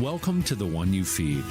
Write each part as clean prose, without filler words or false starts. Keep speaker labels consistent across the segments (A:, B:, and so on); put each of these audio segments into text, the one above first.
A: Welcome to The One You Feed.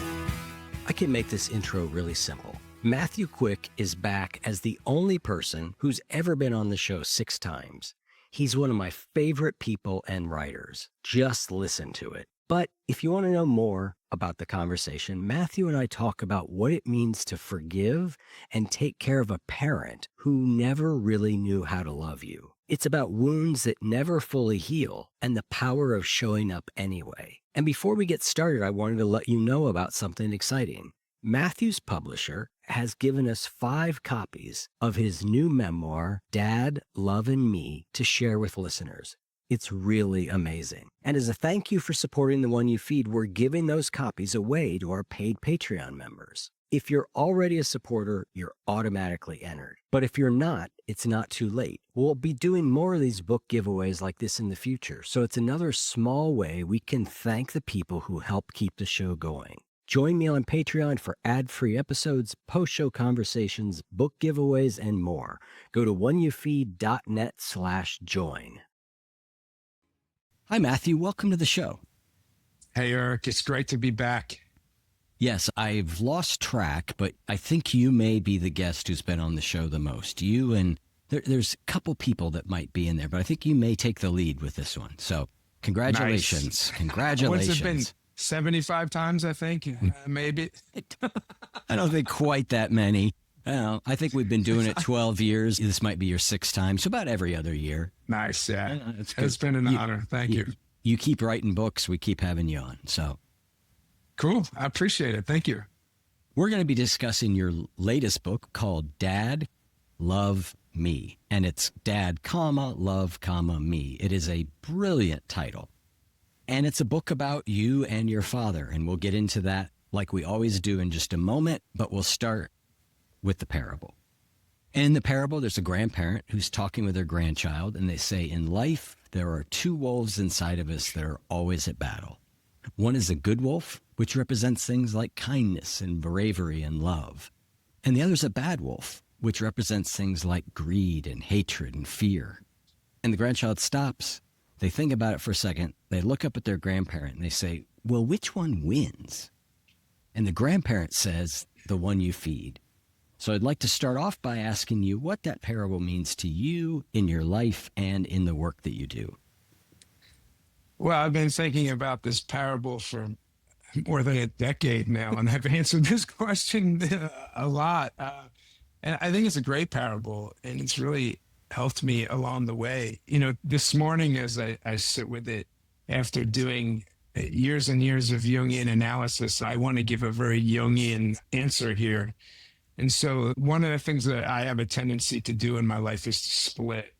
B: I can make this intro really simple. Matthew Quick is back as the only person who's ever been on the show 6 times. He's one of my favorite people and writers. Just listen to it. But if you want to know more about the conversation, Matthew and I talk about what it means to forgive and take care of a parent who never really knew how to love you. It's about wounds that never fully heal and the power of showing up anyway. And before we get started, I wanted to let you know about something exciting. Matthew's publisher has given us 5 copies of his new memoir, Dad, Love, and Me, to share with listeners. It's really amazing. And as a thank you for supporting The One You Feed, we're giving those copies away to our paid Patreon members. If you're already a supporter, you're automatically entered. But if you're not, it's not too late. We'll be doing more of these book giveaways like this in the future, so it's another small way we can thank the people who help keep the show going. Join me on Patreon for ad-free episodes, post-show conversations, book giveaways, and more. Go to oneyoufeed.net/join. Hi, Matthew. Welcome to the show.
C: Hey, Eric. It's great to be back.
B: Yes, I've lost track, but I think you may be the guest who's been on the show the most. You and there's a couple people that might be in there, but I think you may take the lead with this one. So congratulations.
C: Nice.
B: Congratulations.
C: What's it been? 75 times, I think, maybe.
B: I don't think quite that many. I think we've been doing it 12 years. This might be your 6th time, so about every other year.
C: Nice, yeah. It's been an honor. Thank you.
B: You keep writing books. We keep having you on. So
C: cool. I appreciate it. Thank you.
B: We're going to be discussing your latest book called Dad, Love, Me. And it's Dad, Love, Me. It is a brilliant title. And it's a book about you and your father. And we'll get into that like we always do in just a moment, but we'll start with the parable. And in the parable, there's a grandparent who's talking with their grandchild, and they say, in life, there are 2 wolves inside of us that are always at battle. One is a good wolf, which represents things like kindness and bravery and love. And the other is a bad wolf, which represents things like greed and hatred and fear. And the grandchild stops. They think about it for a second. They look up at their grandparent and they say, well, which one wins? And the grandparent says, the one you feed. So I'd like to start off by asking you what that parable means to you in your life and in the work that you do.
C: Well, I've been thinking about this parable for more than a decade now, and I've answered this question a lot. And I think it's a great parable, and it's really helped me along the way. You know, this morning as I sit with it, after doing years and years of Jungian analysis, I want to give a very Jungian answer here. And so one of the things that I have a tendency to do in my life is to split,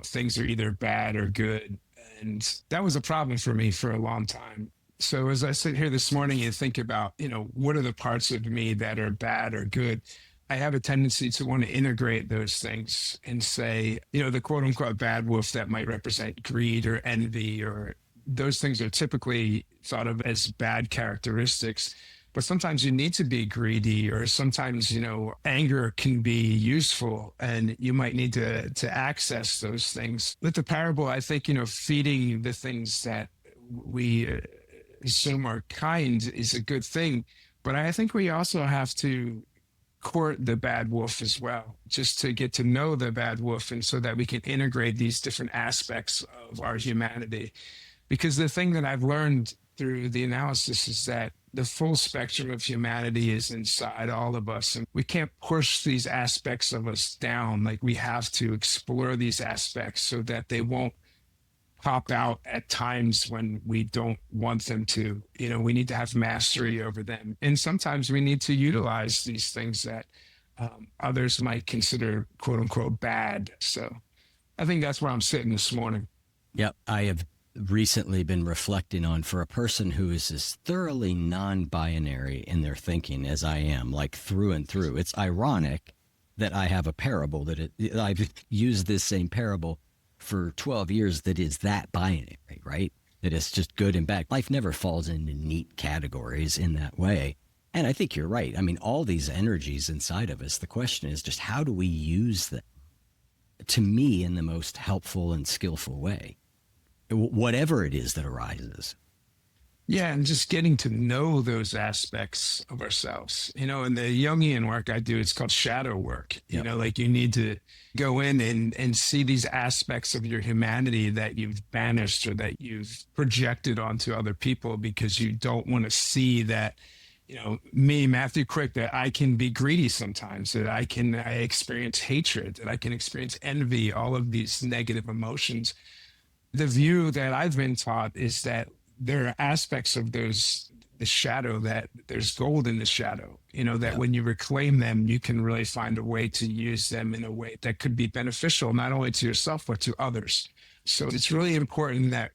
C: things are either bad or good. And that was a problem for me for a long time. So as I sit here this morning and think about, what are the parts of me that are bad or good, I have a tendency to want to integrate those things and say, the quote unquote bad wolf that might represent greed or envy, or those things are typically thought of as bad characteristics. But sometimes you need to be greedy, or sometimes, anger can be useful and you might need to access those things. With the parable, I think, feeding the things that we assume are kind is a good thing. But I think we also have to court the bad wolf as well, just to get to know the bad wolf, and so that we can integrate these different aspects of our humanity. Because the thing that I've learned through the analysis is that the full spectrum of humanity is inside all of us. And we can't push these aspects of us down. Like, we have to explore these aspects so that they won't pop out at times when we don't want them to. We need to have mastery over them. And sometimes we need to utilize these things that others might consider quote unquote bad. So I think that's where I'm sitting this morning.
B: Yep. I have recently been reflecting on, for a person who is as thoroughly non-binary in their thinking as I am, like through and through, it's ironic that I have a parable I've used this same parable for 12 years that is that binary, right? That it's just good and bad. Life never falls into neat categories in that way. And I think you're right. I mean, all these energies inside of us, the question is just how do we use them, to me, in the most helpful and skillful way? Whatever it is that arises.
C: Yeah, and just getting to know those aspects of ourselves. In the Jungian work I do, it's called shadow work. Like you need to go in and see these aspects of your humanity that you've banished or that you've projected onto other people because you don't want to see that, me, Matthew Quick, that I can be greedy sometimes, that I experience hatred, that I can experience envy, all of these negative emotions. The view that I've been taught is that there are aspects of the shadow, that there's gold in the shadow, that when you reclaim them, you can really find a way to use them in a way that could be beneficial, not only to yourself, but to others. So it's really important that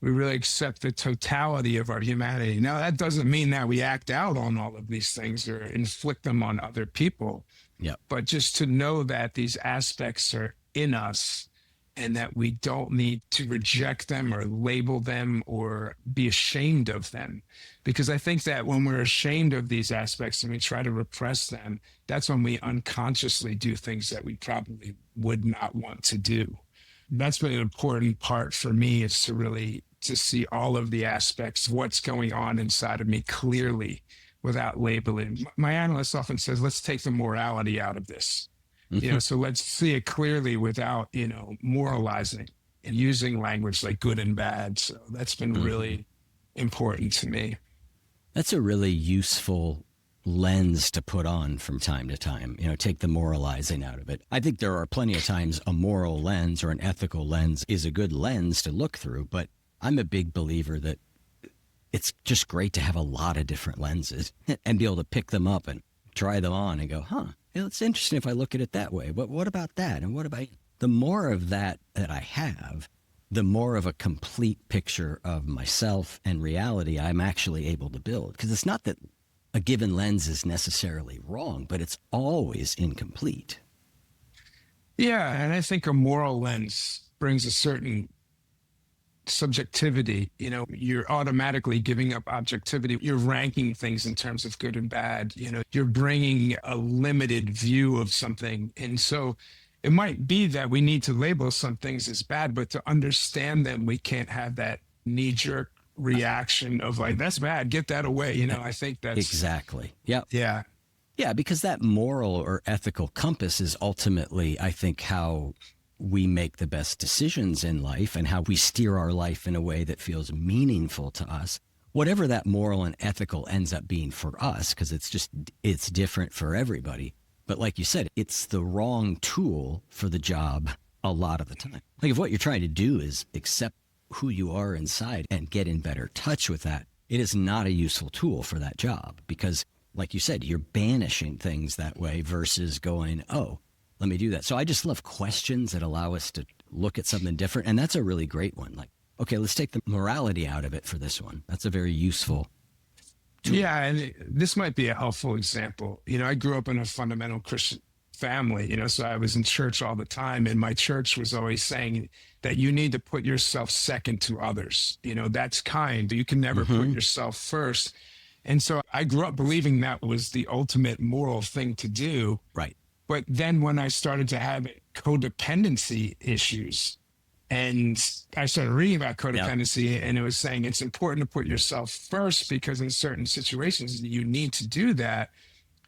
C: we really accept the totality of our humanity. Now, that doesn't mean that we act out on all of these things or inflict them on other people, but just to know that these aspects are in us, and that we don't need to reject them or label them or be ashamed of them. Because I think that when we're ashamed of these aspects and we try to repress them, that's when we unconsciously do things that we probably would not want to do. That's been an important part for me, is to see all of the aspects of what's going on inside of me clearly without labeling. My analyst often says, let's take the morality out of this. So let's see it clearly without, moralizing and using language like good and bad. So that's been really important to me.
B: That's a really useful lens to put on from time to time, take the moralizing out of it. I think there are plenty of times a moral lens or an ethical lens is a good lens to look through, but I'm a big believer that it's just great to have a lot of different lenses and be able to pick them up and try them on and go, it's interesting if I look at it that way, but what about that? And what about the more of that I have, the more of a complete picture of myself and reality I'm actually able to build. Because it's not that a given lens is necessarily wrong, but it's always incomplete.
C: Yeah, and I think a moral lens brings a certain subjectivity. You're automatically giving up objectivity. You're ranking things in terms of good and bad. You're bringing a limited view of something. And so it might be that we need to label some things as bad, but to understand them, we can't have that knee-jerk reaction of like, that's bad, get that away. I think that's
B: exactly. Yep.
C: Yeah.
B: Yeah, because that moral or ethical compass is ultimately, I think, how we make the best decisions in life and how we steer our life in a way that feels meaningful to us, whatever that moral and ethical ends up being for us, because it's different for everybody. But like you said, it's the wrong tool for the job a lot of the time. Like if what you're trying to do is accept who you are inside and get in better touch with that, it is not a useful tool for that job, because like you said, you're banishing things that way versus going, let me do that. So I just love questions that allow us to look at something different. And that's a really great one. Like, okay, let's take the morality out of it for this one. That's a very useful tool.
C: Yeah, and this might be a helpful example. I grew up in a fundamental Christian family, so I was in church all the time. And my church was always saying that you need to put yourself second to others. That's kind. You can never put yourself first. And so I grew up believing that was the ultimate moral thing to do.
B: Right.
C: But then when I started to have codependency issues, and I started reading about codependency, and it was saying it's important to put yourself first because in certain situations you need to do that.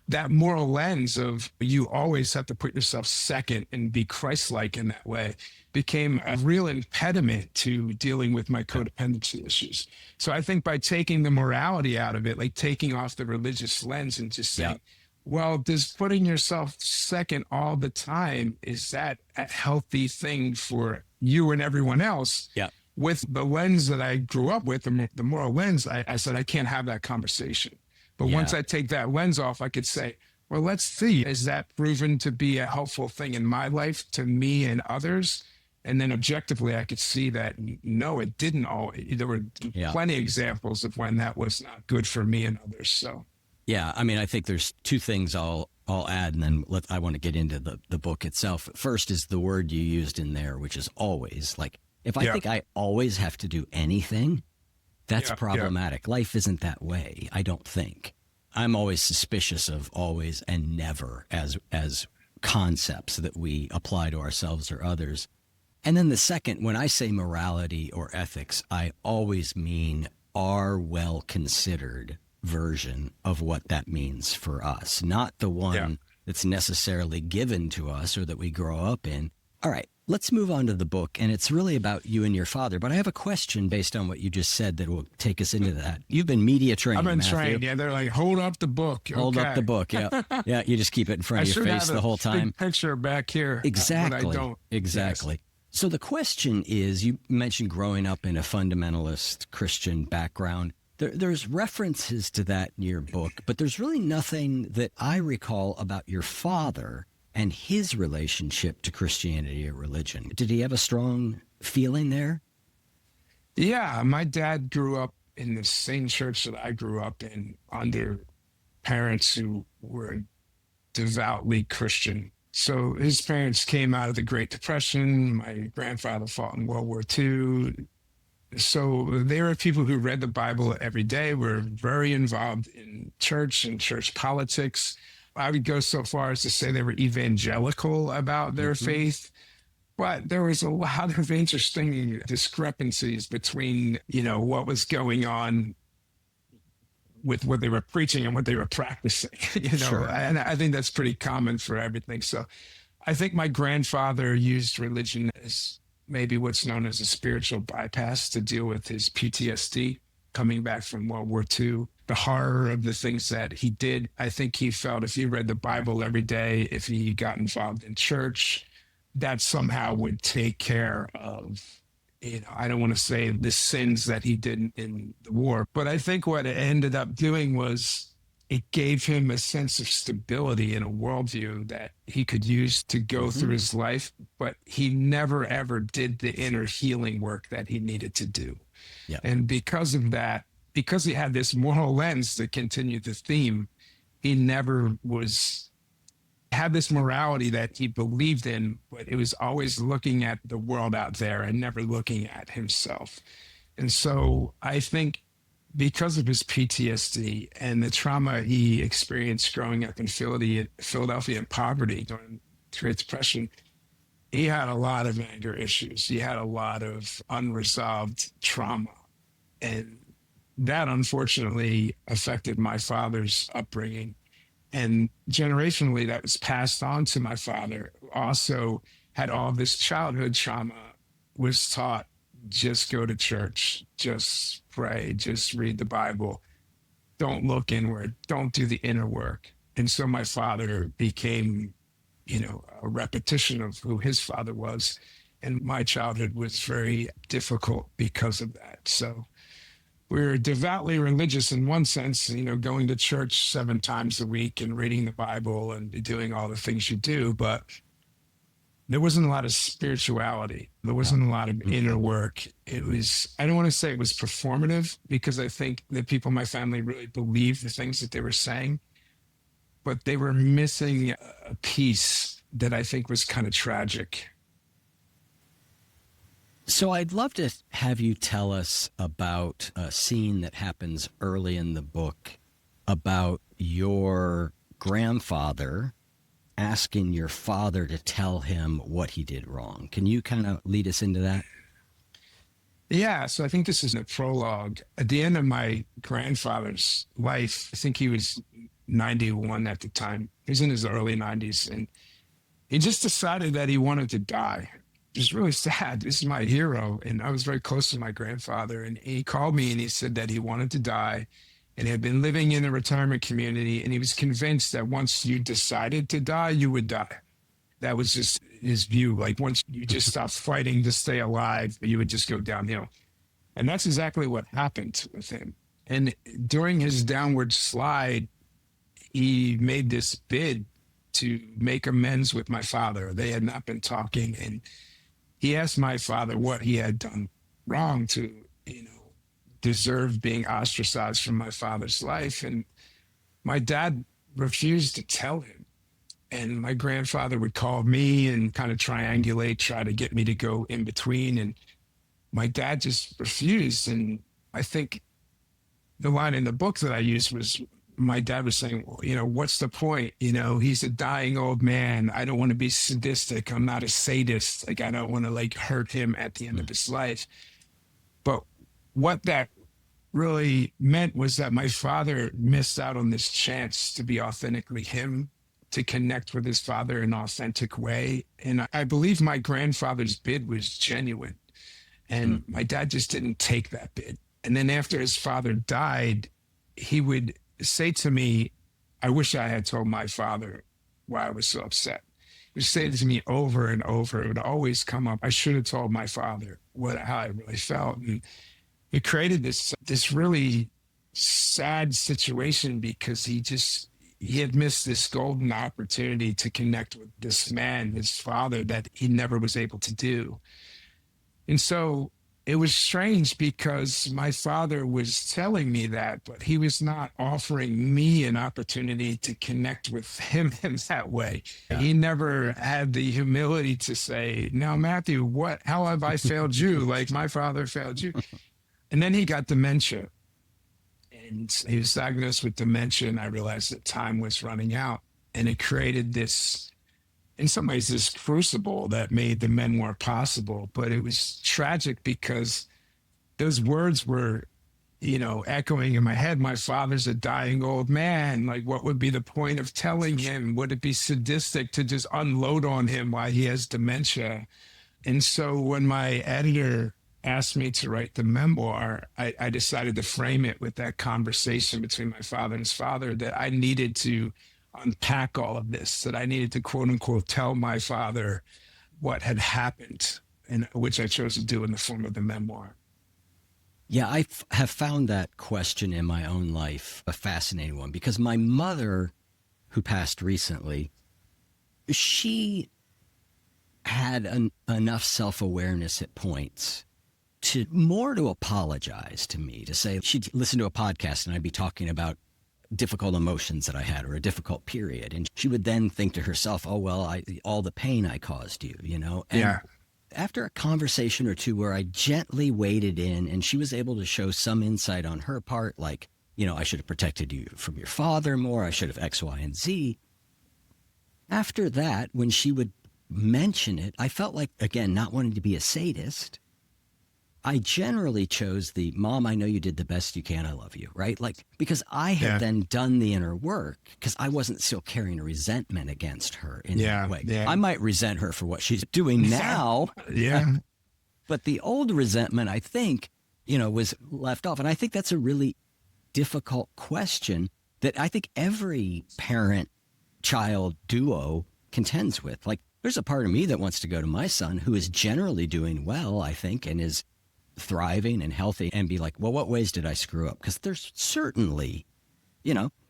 C: That moral lens of you always have to put yourself second and be Christ-like in that way became a real impediment to dealing with my codependency issues. So I think by taking the morality out of it, like taking off the religious lens and just saying, well, does putting yourself second all the time, is that a healthy thing for you and everyone else?
B: Yeah.
C: With the lens that I grew up with, the moral lens, I said, I can't have that conversation. But once I take that lens off, I could say, well, let's see, is that proven to be a helpful thing in my life to me and others? And then objectively, I could see that, no, it didn't always. There were plenty of examples of when that was not good for me and others. So.
B: Yeah, I mean, I think there's two things I'll add, and then I want to get into the book itself. First is the word you used in there, which is always. Like, if I think I always have to do anything, that's problematic. Life isn't that way, I don't think. I'm always suspicious of always and never as concepts that we apply to ourselves or others. And then the second, when I say morality or ethics, I always mean our well considered version of what that means for us, not the one that's necessarily given to us or that we grow up in. All right, let's move on to the book. And it's really about you and your father. But I have a question based on what you just said that will take us into that. You've been media trained.
C: I've been
B: Matthew.
C: trained. Yeah, they're like, hold up the book.
B: Hold up the book. Yeah. Yeah. You just keep it in front of your face the whole time.
C: Big picture back here.
B: Exactly.
C: But I don't.
B: Exactly. Yes. So the question is, you mentioned growing up in a fundamentalist Christian background. There's references to that in your book, but there's really nothing that I recall about your father and his relationship to Christianity or religion. Did he have a strong feeling there?
C: Yeah, my dad grew up in the same church that I grew up in under parents who were devoutly Christian. So his parents came out of the Great Depression. My grandfather fought in World War II. So they were people who read the Bible every day, were very involved in church and church politics. I would go so far as to say they were evangelical about their faith. But there was a lot of interesting discrepancies between, what was going on with what they were preaching and what they were practicing,
B: Sure.
C: And I think that's pretty common for everything. So I think my grandfather used religion as maybe what's known as a spiritual bypass to deal with his PTSD coming back from World War II, the horror of the things that he did. I think he felt if he read the Bible every day, if he got involved in church, that somehow would take care of, I don't want to say the sins that he did in the war, but I think what it ended up doing was it gave him a sense of stability in a worldview that he could use to go through his life, but he never, ever did the inner healing work that he needed to do.
B: Yeah.
C: And because of that, because he had this moral lens to continue the theme, he never had this morality that he believed in, but it was always looking at the world out there and never looking at himself. And so I think because of his PTSD and the trauma he experienced growing up in Philadelphia in poverty during the Great Depression, he had a lot of anger issues. He had a lot of unresolved trauma. And that unfortunately affected my father's upbringing. And generationally, that was passed on to my father, who also had all this childhood trauma, was taught, just go to church, just pray, just read the Bible. Don't look inward, don't do the inner work. And so my father became, a repetition of who his father was. And my childhood was very difficult because of that. So we're devoutly religious in one sense, going to church 7 times a week and reading the Bible and doing all the things you do, but there wasn't a lot of spirituality. There wasn't a lot of inner work. It was, I don't want to say it was performative, because I think the people in my family really believed the things that they were saying, but they were missing a piece that I think was kind of tragic.
B: So I'd love to have you tell us about a scene that happens early in the book about your grandfather asking your father to tell him what he did wrong. Can you kind of lead us into that?
C: Yeah, so I think this is a prologue. At the end of my grandfather's life, I think he was 91 at the time. He was in his early 90s, and he just decided that he wanted to die. It was really sad. This is my hero. And I was very close to my grandfather. And he called me and he said that he wanted to die and had been living in a retirement community. And he was convinced that once you decided to die, you would die. That was just his view. Like once you just stopped fighting to stay alive, you would just go downhill. And that's exactly what happened with him. And during his downward slide, he made this bid to make amends with my father. They had not been talking. And he asked my father what he had done wrong to, deserve being ostracized from my father's life. And my dad refused to tell him. And my grandfather would call me and kind of triangulate, try to get me to go in between. And my dad just refused. And I think the line in the book that I used was, my dad was saying, well, what's the point? He's a dying old man. I don't want to be sadistic. I'm not a sadist. Like, I don't want to hurt him at the end of his life. But what that really meant was that my father missed out on this chance to be authentically him, to connect with his father in an authentic way. And I believe my grandfather's bid was genuine. And my dad just didn't take that bid. And then after his father died, he would say to me, I wish I had told my father why I was so upset. He would say it to me over and over. It would always come up. I should have told my father how I really felt. And it created this really sad situation because he had missed this golden opportunity to connect with this man, his father, that he never was able to do. And so it was strange because my father was telling me that, but he was not offering me an opportunity to connect with him in that way. Yeah. He never had the humility to say, now, Matthew, how have I failed you? Like my father failed you. And then he got dementia. And he was diagnosed with dementia, and I realized that time was running out. And it created this, in some ways, this crucible that made the memoir possible. But it was tragic because those words were, echoing in my head. My father's a dying old man. Like, what would be the point of telling him? Would it be sadistic to just unload on him while he has dementia? And so when my editor asked me to write the memoir, I decided to frame it with that conversation between my father and his father, that I needed to unpack all of this, that I needed to, quote unquote, tell my father what had happened, and which I chose to do in the form of the memoir.
B: Yeah, I have found that question in my own life a fascinating one, because my mother, who passed recently, she had enough self-awareness at points to apologize to me, to say she'd listen to a podcast and I'd be talking about difficult emotions that I had or a difficult period. And she would then think to herself, oh, well, all the pain I caused you, And
C: yeah.
B: After a conversation or two where I gently waded in and she was able to show some insight on her part, like, I should have protected you from your father more. I should have X, Y, and Z. After that, when she would mention it, I felt like, again, not wanting to be a sadist, I generally chose the, Mom, I know you did the best you can. I love you, right? Like, because I had then done the inner work, because I wasn't still carrying a resentment against her in that way.
C: Yeah.
B: I might resent her for what she's doing now.
C: Yeah.
B: But the old resentment, I think, was left off. And I think that's a really difficult question that I think every parent-child duo contends with. Like, there's a part of me that wants to go to my son, who is generally doing well, I think, and is thriving and healthy, and be like, well, what ways did I screw up? Because there's certainly,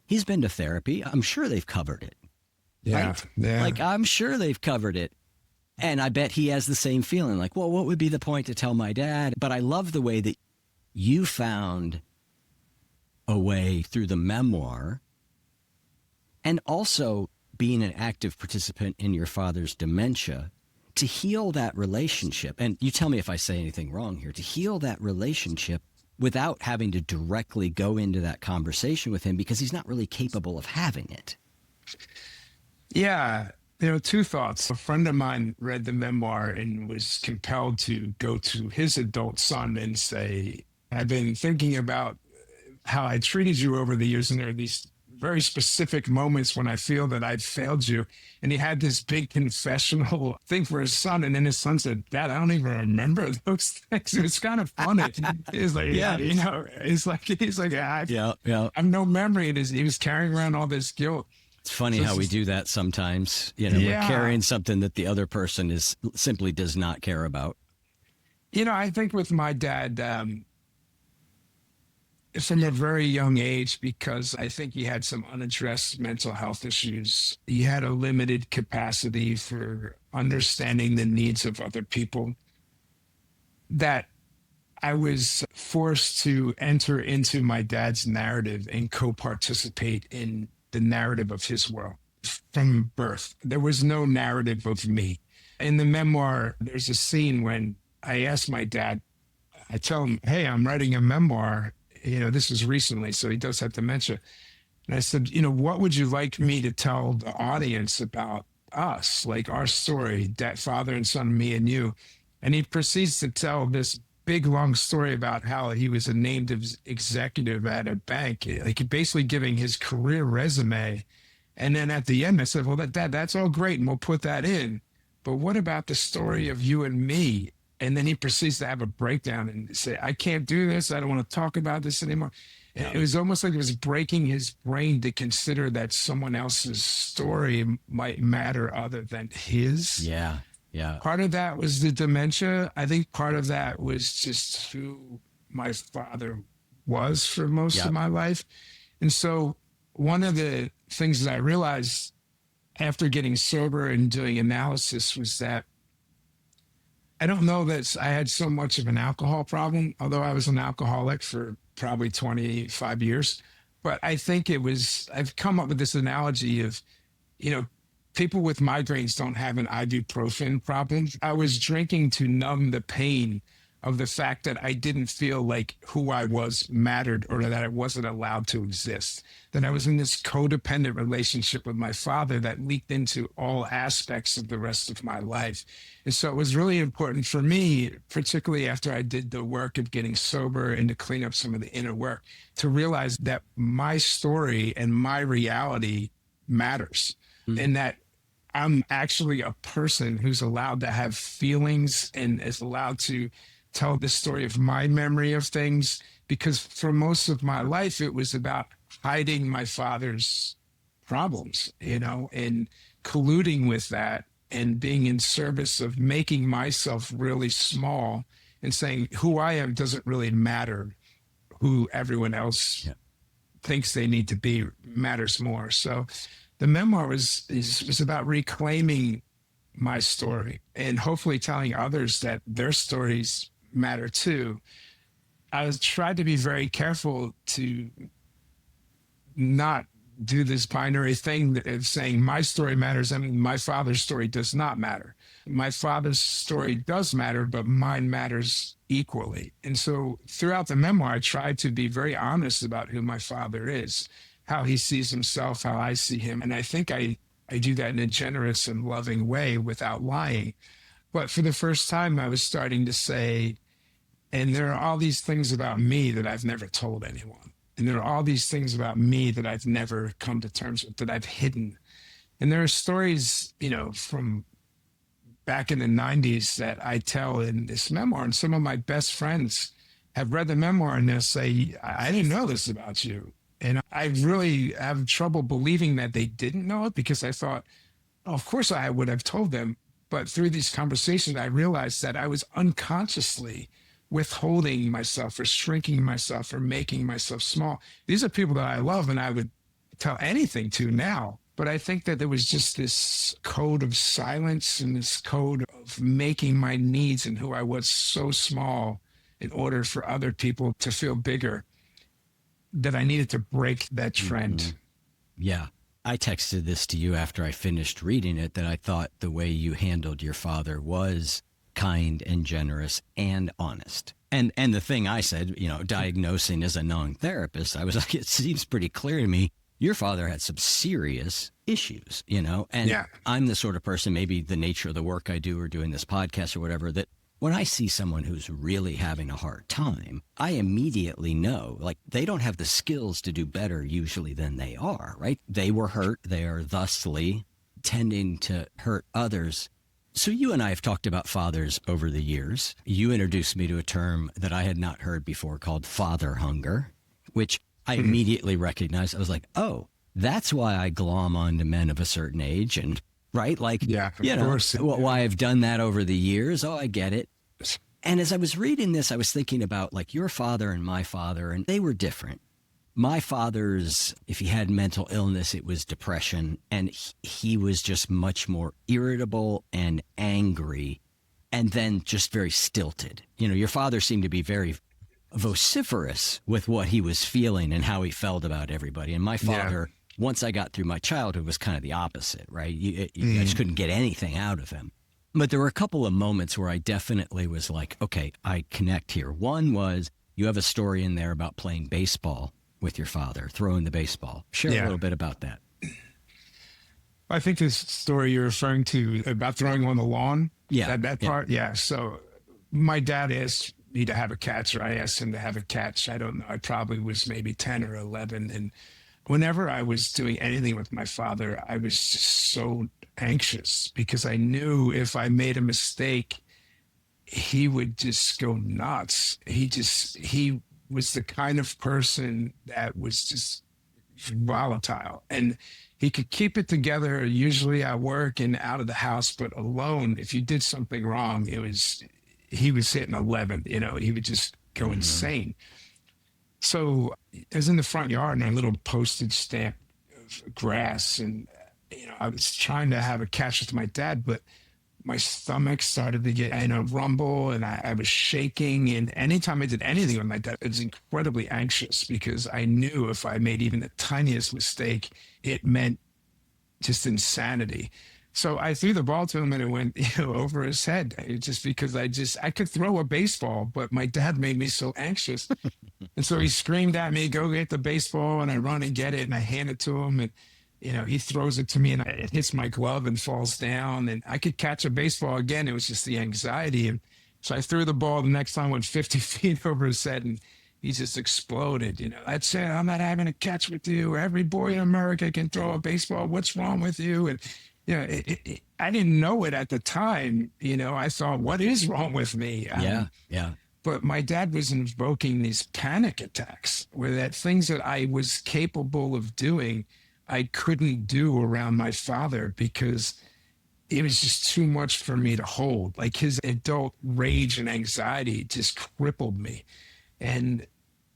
B: he's been to therapy. I'm sure they've covered it.
C: Yeah.
B: Right?
C: Yeah.
B: Like, I'm sure they've covered it. And I bet he has the same feeling, like, well, what would be the point to tell my dad? But I love the way that you found a way through the memoir, and also being an active participant in your father's dementia, to heal that relationship. And you tell me if I say anything wrong here, to heal that relationship without having to directly go into that conversation with him, because he's not really capable of having it.
C: Yeah. Two thoughts. A friend of mine read the memoir and was compelled to go to his adult son and say, I've been thinking about how I treated you over the years, and there are these very specific moments when I feel that I've failed you. And he had this big confessional thing for his son. And then his son said, Dad, I don't even remember those things. It was kind of funny. He's like, he's like, I have no memory. He was carrying around all this guilt.
B: It's funny how we do that sometimes. We're carrying something that the other person simply does not care about.
C: I think with my dad, from a very young age, because I think he had some unaddressed mental health issues. He had a limited capacity for understanding the needs of other people, that I was forced to enter into my dad's narrative and co-participate in the narrative of his world from birth. There was no narrative of me. In the memoir, there's a scene when I asked my dad, I tell him, hey, I'm writing a memoir. This was recently, so he does have dementia. And I said, what would you like me to tell the audience about us, like our story, that father and son, me and you? And he proceeds to tell this big long story about how he was a named executive at a bank, like basically giving his career resume. And then at the end, I said, well, that's all great, and we'll put that in. But what about the story of you and me? And then he proceeds to have a breakdown and say, I can't do this. I don't want to talk about this anymore. Yeah. It was almost like it was breaking his brain to consider that someone else's story might matter other than his.
B: Yeah. Yeah.
C: Part of that was the dementia. I think part of that was just who my father was for most of my life. And so one of the things that I realized after getting sober and doing analysis was that I don't know that I had so much of an alcohol problem, although I was an alcoholic for probably 25 years. But I think I've come up with this analogy of, people with migraines don't have an ibuprofen problem. I was drinking to numb the pain of the fact that I didn't feel like who I was mattered, or that I wasn't allowed to exist, that I was in this codependent relationship with my father that leaked into all aspects of the rest of my life. And so it was really important for me, particularly after I did the work of getting sober and to clean up some of the inner work, to realize that my story and my reality matters, and that I'm actually a person who's allowed to have feelings and is allowed to tell the story of my memory of things, because for most of my life, it was about hiding my father's problems, and colluding with that and being in service of making myself really small and saying who I am doesn't really matter. Who everyone else thinks they need to be matters more. So the memoir was about reclaiming my story and hopefully telling others that their stories matter too. I tried to be very careful to not do this binary thing of saying my story matters. I mean, my father's story does not matter. My father's story does matter, but mine matters equally. And so throughout the memoir, I tried to be very honest about who my father is, how he sees himself, how I see him. And I think I do that in a generous and loving way without lying. But for the first time, I was starting to say, and there are all these things about me that I've never told anyone. And there are all these things about me that I've never come to terms with, that I've hidden. And there are stories, from back in the 90s that I tell in this memoir. And some of my best friends have read the memoir and they'll say, I didn't know this about you. And I really have trouble believing that they didn't know it, because I thought, of course I would have told them. But through these conversations, I realized that I was unconsciously withholding myself or shrinking myself or making myself small. These are people that I love and I would tell anything to now. But I think that there was just this code of silence and this code of making my needs and who I was so small in order for other people to feel bigger, that I needed to break that trend.
B: Mm-hmm. Yeah. I texted this to you after I finished reading it, that I thought the way you handled your father was kind and generous and honest. And the thing I said, diagnosing as a non-therapist, I was like, it seems pretty clear to me your father had some serious issues, and I'm the sort of person, maybe the nature of the work I do or doing this podcast or whatever, that when I see someone who's really having a hard time, I immediately know, like, they don't have the skills to do better usually than they are, right? They were hurt. They are thusly tending to hurt others. So you and I have talked about fathers over the years. You introduced me to a term that I had not heard before called father hunger, which I immediately recognized. I was like, oh, that's why I glom onto men of a certain age, and right? Like,
C: of course.
B: Why I've done that over the years. Oh, I get it. And as I was reading this, I was thinking about like your father and my father, and they were different. My father's, if he had mental illness, it was depression. And he was just much more irritable and angry, and then just very stilted. Your father seemed to be very vociferous with what he was feeling and how he felt about everybody. And my father, once I got through my childhood, was kind of the opposite, right? I just couldn't get anything out of him. But there were a couple of moments where I definitely was like, okay, I connect here. One was you have a story in there about playing baseball with your father, throwing the baseball. Share a little bit about that.
C: I think this story you're referring to about throwing on the lawn.
B: Yeah.
C: That part. Yeah. So my dad asked me to have a catch, or I asked him to have a catch. I don't know. I probably was maybe 10 or 11. And whenever I was doing anything with my father, I was just so anxious because I knew if I made a mistake, he would just go nuts. He was the kind of person that was just volatile, and he could keep it together usually at work and out of the house, but alone, if you did something wrong, he was hitting 11, he would just go insane. So I was in the front yard and a little postage stamp of grass, and I was trying to have a catch with my dad, but my stomach started to get in a rumble, and I was shaking. And anytime I did anything with my dad, I was incredibly anxious because I knew if I made even the tiniest mistake, it meant just insanity. So I threw the ball to him and it went over his head, just because I could throw a baseball, but my dad made me so anxious. And so he screamed at me, "Go get the baseball." And I run and get it and I hand it to him, and he throws it to me and it hits my glove and falls down, and I could catch a baseball again. It was just the anxiety. And so I threw the ball. The next time went 50 feet over his head, and he just exploded. "That's it. I'm not having a catch with you. Every boy in America can throw a baseball. What's wrong with you?" And, I didn't know it at the time. I thought, what is wrong with me?
B: Yeah.
C: But my dad was invoking these panic attacks where that things that I was capable of doing, I couldn't do around my father because it was just too much for me to hold. Like his adult rage and anxiety just crippled me. And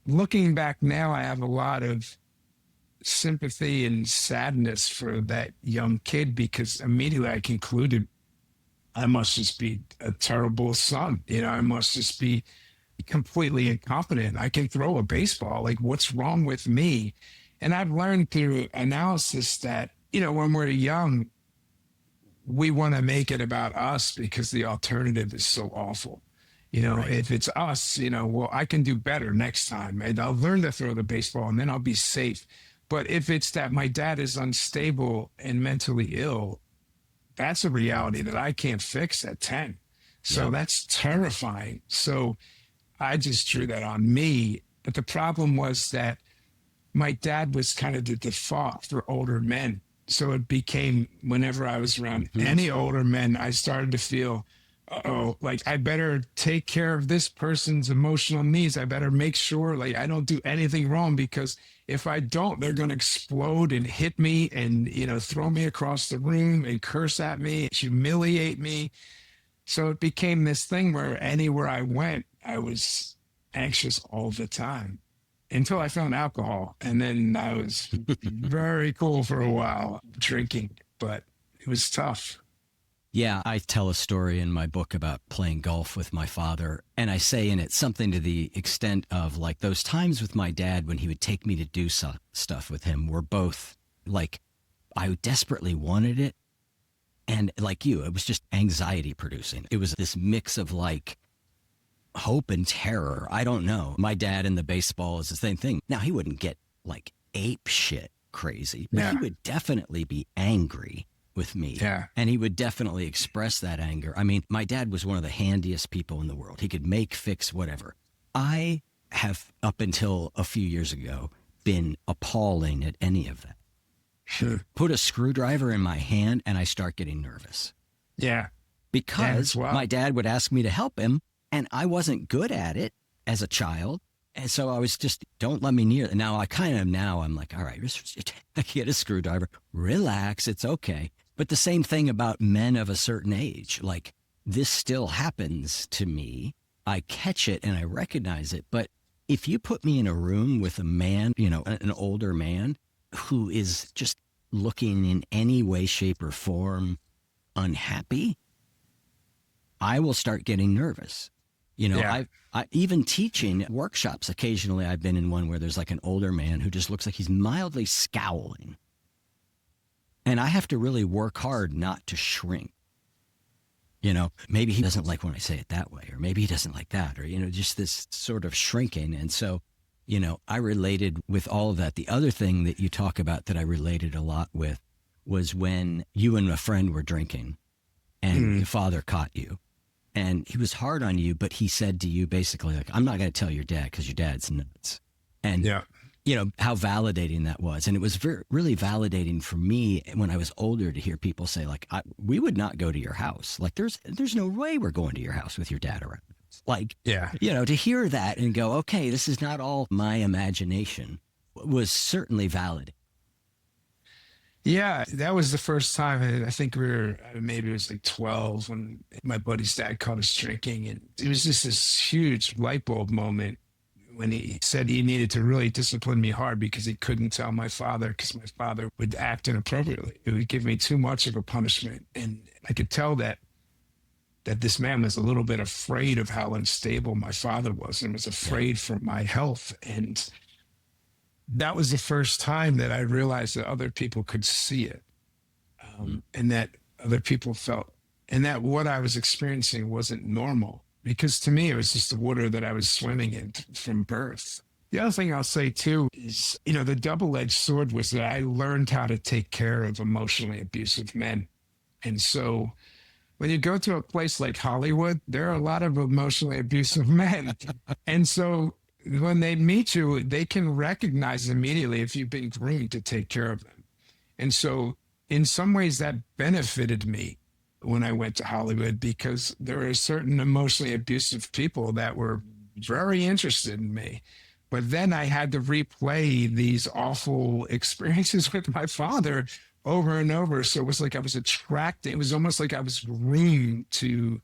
C: looking back now, I have a lot of sympathy and sadness for that young kid because immediately I concluded I must just be a terrible son. I must just be completely incompetent. I can throw a baseball. Like, what's wrong with me? And I've learned through analysis that, when we're young, we want to make it about us because the alternative is so awful.
B: Right.
C: If it's us, well, I can do better next time and I'll learn to throw the baseball and then I'll be safe. But if it's that my dad is unstable and mentally ill, that's a reality that I can't fix at 10. So that's terrifying. So I just drew that on me. But the problem was that my dad was kind of the default for older men. So it became whenever I was around any older men, I started to feel, like I better take care of this person's emotional needs. I better make sure like I don't do anything wrong because if I don't, they're going to explode and hit me and, throw me across the room and curse at me, humiliate me. So it became this thing where anywhere I went, I was anxious all the time until I found alcohol. And then I was very cool for a while drinking, but it was tough.
B: Yeah, I tell a story in my book about playing golf with my father, and I say in it something to the extent of like those times with my dad when he would take me to do stuff with him were both like I desperately wanted it, and like you, it was just anxiety producing. It was this mix of like hope and terror. I don't know. My dad in the baseball is the same thing. Now, he wouldn't get like ape shit crazy, but he would definitely be angry with me.
C: Yeah.
B: And he would definitely express that anger. I mean, my dad was one of the handiest people in the world. He could make, fix, whatever. I have, up until a few years ago, been appalling at any of that.
C: Sure.
B: Put a screwdriver in my hand and I start getting nervous.
C: Yeah.
B: Because my dad would ask me to help him and I wasn't good at it as a child. And so I was just, don't let me near it. Now I'm like, all right, I get a screwdriver, relax, it's okay. But the same thing about men of a certain age, like this still happens to me. I catch it and I recognize it. But if you put me in a room with a man, an older man who is just looking in any way, shape or form unhappy, I will start getting nervous. I even teaching workshops, occasionally I've been in one where there's like an older man who just looks like he's mildly scowling. And I have to really work hard not to shrink. Maybe he doesn't like when I say it that way, or maybe he doesn't like that, or, just this sort of shrinking. And so, I related with all of that. The other thing that you talk about that I related a lot with was when you and a friend were drinking and your father caught you. and he was hard on you, but he said to you basically like, I'm not going to tell your dad because your dad's nuts. And
C: Yeah.
B: you know, how validating that was. And it was really validating for me when I was older to hear people say like, we would not go to your house. Like there's no way we're going to your house with your dad around. Like,
C: Yeah.
B: you know, to hear that and go, okay, this is not all my imagination was certainly valid.
C: Yeah, that was the first time. And I think we were, maybe it was like 12 when my buddy's dad caught us drinking. And it was just this huge light bulb moment when he said he needed to really discipline me hard because he couldn't tell my father because my father would act inappropriately. It would give me too much of a punishment. And I could tell that this man was a little bit afraid of how unstable my father was and was afraid for my health. And that was the first time that I realized that other people could see it, and that other people felt, and that what I was experiencing wasn't normal. Because to me, it was just the water that I was swimming in from birth. The other thing I'll say too is, you know, the double-edged sword was that I learned how to take care of emotionally abusive men. And so when you go to a place like Hollywood, there are a lot of emotionally abusive men. And so when they meet you, they can recognize immediately if you've been groomed to take care of them. And so in some ways that benefited me when I went to Hollywood, because there were certain emotionally abusive people that were very interested in me. But then I had to replay these awful experiences with my father over and over. So it was like I was attracted. It was almost like I was groomed to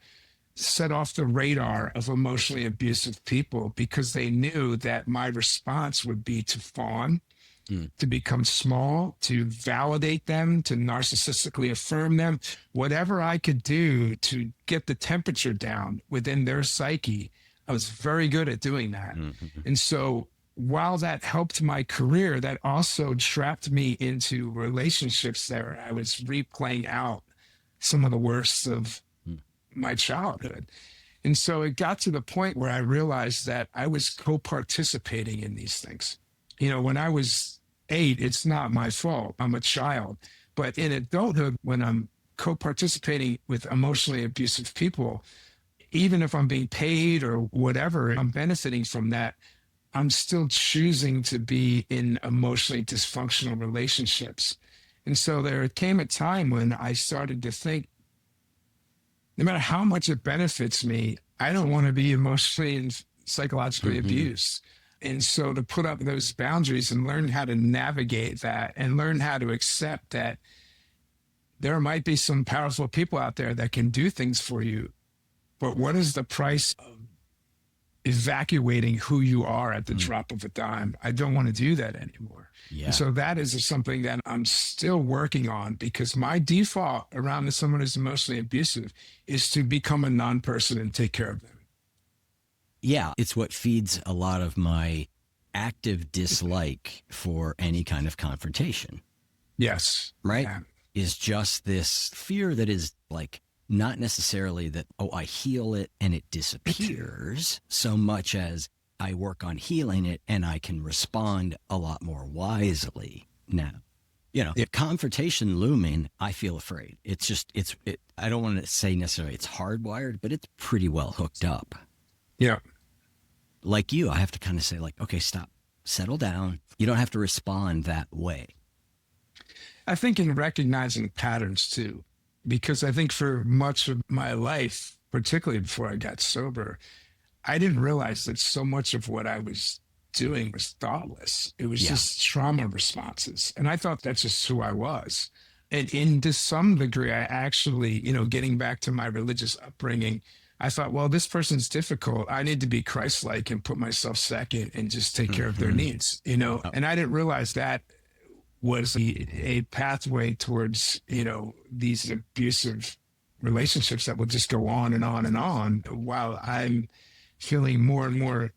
C: set off the radar of emotionally abusive people because they knew that my response would be to fawn, to become small, to validate them, to narcissistically affirm them, whatever I could do to get the temperature down within their psyche. I was very good at doing that. And so while that helped my career, that also trapped me into relationships where I was replaying out some of the worst of my childhood. And so it got to the point where I realized that I was co-participating in these things. You know, when I was 8, it's not my fault. I'm a child. But in adulthood, when I'm co-participating with emotionally abusive people, even if I'm being paid or whatever, I'm benefiting from that, I'm still choosing to be in emotionally dysfunctional relationships. And so there came a time when I started to think, no matter how much it benefits me, I don't want to be emotionally and psychologically abused. And so to put up those boundaries and learn how to navigate that and learn how to accept that there might be some powerful people out there that can do things for you, but what is the price of evacuating who you are at the drop of a dime? I don't want to do that anymore.
B: Yeah.
C: And so that is something that I'm still working on, because my default around someone who's emotionally abusive is to become a non-person and take care of them.
B: Yeah, it's what feeds a lot of my active dislike for any kind of confrontation.
C: Yes.
B: Right?
C: Yeah.
B: Is just this fear that is like not necessarily that, oh, I heal it and it disappears, so much as I work on healing it and I can respond a lot more wisely now. You know, confrontation looming, I feel afraid. It's just, I don't want to say necessarily it's hardwired, but it's pretty well hooked up.
C: Yeah.
B: Like you, I have to kind of say like, okay, stop, settle down. You don't have to respond that way.
C: I think in recognizing patterns too, because I think for much of my life, particularly before I got sober, I didn't realize that so much of what I was doing was thoughtless. It was just trauma responses. And I thought that's just who I was. And to some degree, I actually, you know, getting back to my religious upbringing, I thought, well, this person's difficult. I need to be Christ-like and put myself second and just take care of their needs, you know? And I didn't realize that was a pathway towards, you know, these abusive relationships that will just go on and on and on while I'm feeling more and more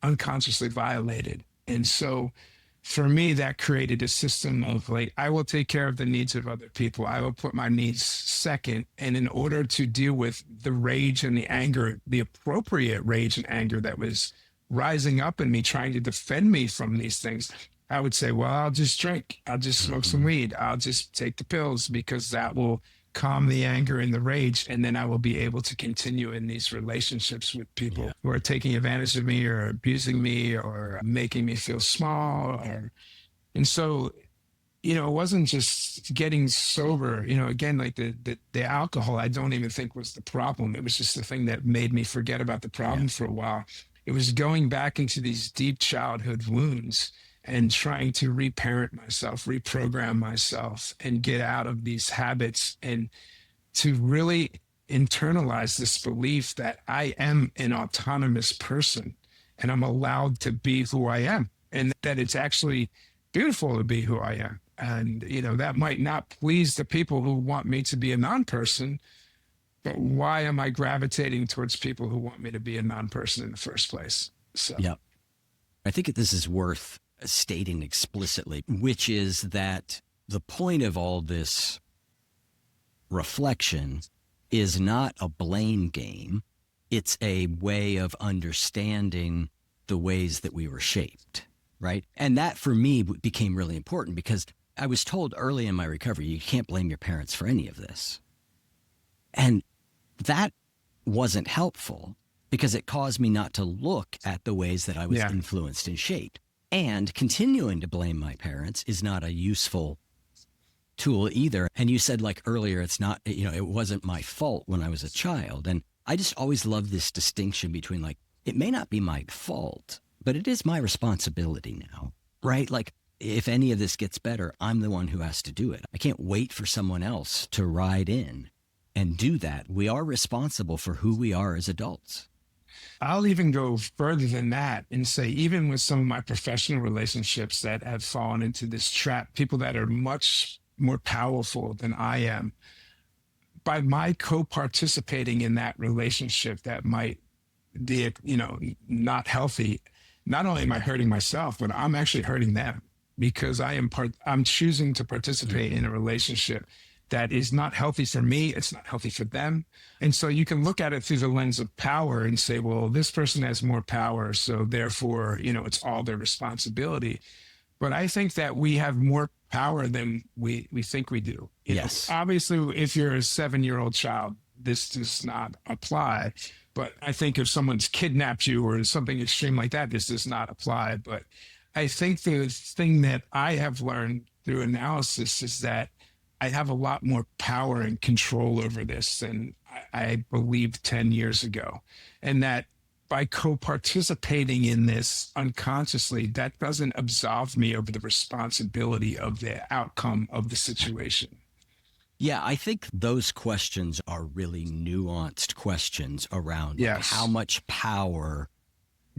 C: unconsciously violated. And so for me, that created a system of like, I will take care of the needs of other people. I will put my needs second. And in order to deal with the rage and the anger, the appropriate rage and anger that was rising up in me, trying to defend me from these things, I would say, well, I'll just drink. I'll just smoke some weed. I'll just take the pills because that will calm the anger and the rage, and then I will be able to continue in these relationships with people who are taking advantage of me or abusing me or making me feel small. And so, it wasn't just getting sober. Again, like the alcohol, I don't even think was the problem. It was just the thing that made me forget about the problem for a while. It was going back into these deep childhood wounds and trying to reparent myself, reprogram myself, and get out of these habits, and to really internalize this belief that I am an autonomous person and I'm allowed to be who I am, and that it's actually beautiful to be who I am. And, that might not please the people who want me to be a non-person, but why am I gravitating towards people who want me to be a non-person in the first place? So,
B: yeah, I think this is worth stating explicitly, which is that the point of all this reflection is not a blame game. It's a way of understanding the ways that we were shaped, right? And that for me became really important because I was told early in my recovery, you can't blame your parents for any of this. And that wasn't helpful because it caused me not to look at the ways that I was influenced and shaped. And continuing to blame my parents is not a useful tool either. And you said like earlier, it's not, it wasn't my fault when I was a child. And I just always love this distinction between like, it may not be my fault, but it is my responsibility now, right? Like if any of this gets better, I'm the one who has to do it. I can't wait for someone else to ride in and do that. We are responsible for who we are as adults.
C: I'll even go further than that and say, even with some of my professional relationships that have fallen into this trap, people that are much more powerful than I am, by my co-participating in that relationship that might be, not healthy, not only am I hurting myself, but I'm actually hurting them because I'm choosing to participate in a relationship that is not healthy for me. It's not healthy for them. And so you can look at it through the lens of power and say, well, this person has more power, so therefore, it's all their responsibility. But I think that we have more power than we think we do.
B: Yes.
C: Obviously, if you're a 7-year-old child, this does not apply. But I think if someone's kidnapped you or something extreme like that, this does not apply. But I think the thing that I have learned through analysis is that I have a lot more power and control over this than I believed 10 years ago. And that by co-participating in this unconsciously, that doesn't absolve me of the responsibility of the outcome of the situation.
B: Yeah, I think those questions are really nuanced questions around how much power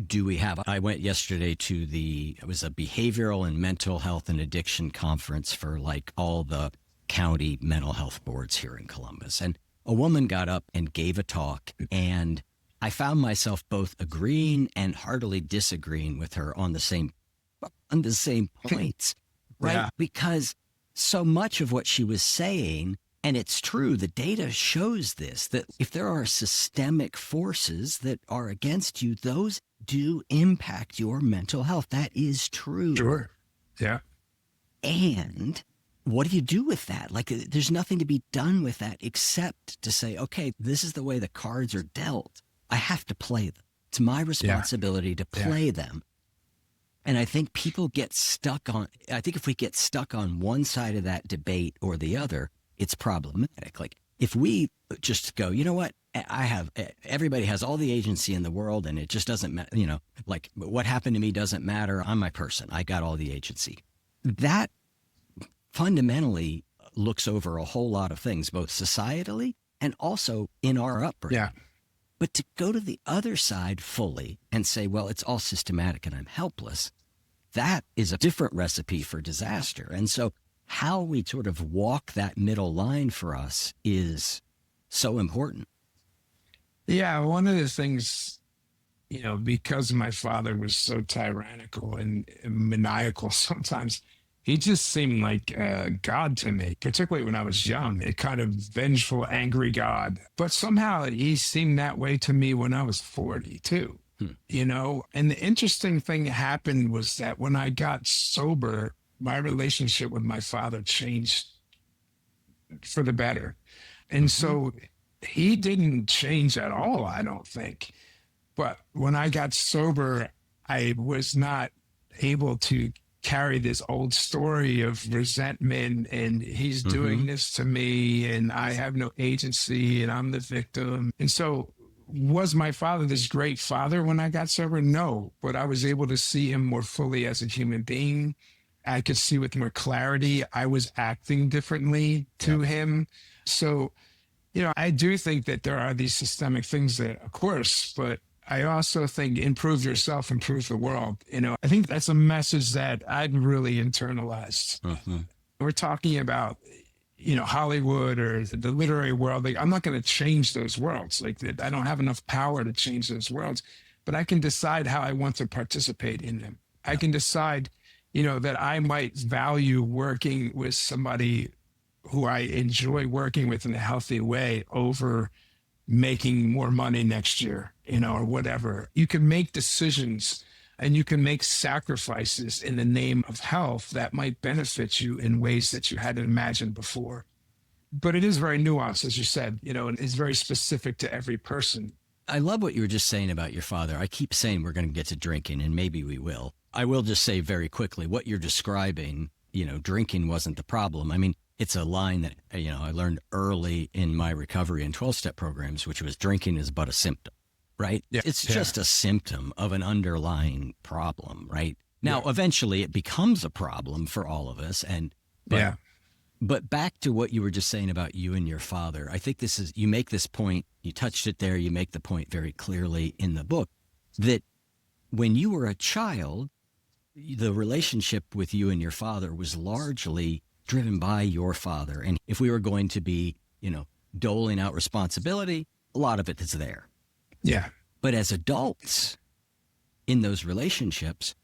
B: do we have? I went yesterday to it was a behavioral and mental health and addiction conference for like all the county mental health boards here in Columbus. And a woman got up and gave a talk, and I found myself both agreeing and heartily disagreeing with her on the same points, right?
C: Yeah.
B: Because so much of what she was saying, and it's true, the data shows this, that if there are systemic forces that are against you, those do impact your mental health. That is true.
C: Sure. Yeah.
B: And what do you do with that? Like, there's nothing to be done with that except to say, okay, this is the way the cards are dealt. I have to play them. It's my responsibility to play them. And I think people get stuck I think if we get stuck on one side of that debate or the other, it's problematic. Like if we just go, you know what, everybody has all the agency in the world and it just doesn't matter, like what happened to me doesn't matter. I'm my person. I got all the agency. That fundamentally looks over a whole lot of things, both societally and also in our upbringing.
C: Yeah.
B: But to go to the other side fully and say, well, it's all systematic and I'm helpless, that is a different recipe for disaster. And so how we sort of walk that middle line for us is so important.
C: Yeah. One of the things, because my father was so tyrannical and maniacal sometimes, he just seemed like God to me, particularly when I was young, a kind of vengeful, angry God. But somehow he seemed that way to me when I was 40 too, And the interesting thing happened was that when I got sober, my relationship with my father changed for the better. And so he didn't change at all, I don't think. But when I got sober, I was not able to carry this old story of resentment and he's doing this to me and I have no agency and I'm the victim. And so was my father this great father when I got sober? No, but I was able to see him more fully as a human being. I could see with more clarity. I was acting differently to him. So, I do think that there are these systemic things that, of course, but I also think improve yourself, improve the world. I think that's a message that I've really internalized. We're talking about, Hollywood or the literary world. Like, I'm not going to change those worlds. Like, I don't have enough power to change those worlds, but I can decide how I want to participate in them. I can decide, that I might value working with somebody who I enjoy working with in a healthy way over making more money next year, or whatever. You can make decisions and you can make sacrifices in the name of health that might benefit you in ways that you hadn't imagined before. But it is very nuanced, as you said, and it's very specific to every person.
B: I love what you were just saying about your father. I keep saying we're going to get to drinking, and maybe we will. I will just say very quickly, what you're describing, drinking wasn't the problem. I mean, it's a line that, I learned early in my recovery and 12-step programs, which was drinking is but a symptom, right?
C: Yeah.
B: It's just a symptom of an underlying problem, right? Now, eventually it becomes a problem for all of us. But back to what you were just saying about you and your father, I think you make this point, you touched it there, you make the point very clearly in the book, that when you were a child, the relationship with you and your father was largely driven by your father. And if we were going to be, doling out responsibility, a lot of it is there.
C: Yeah.
B: But as adults in those relationships,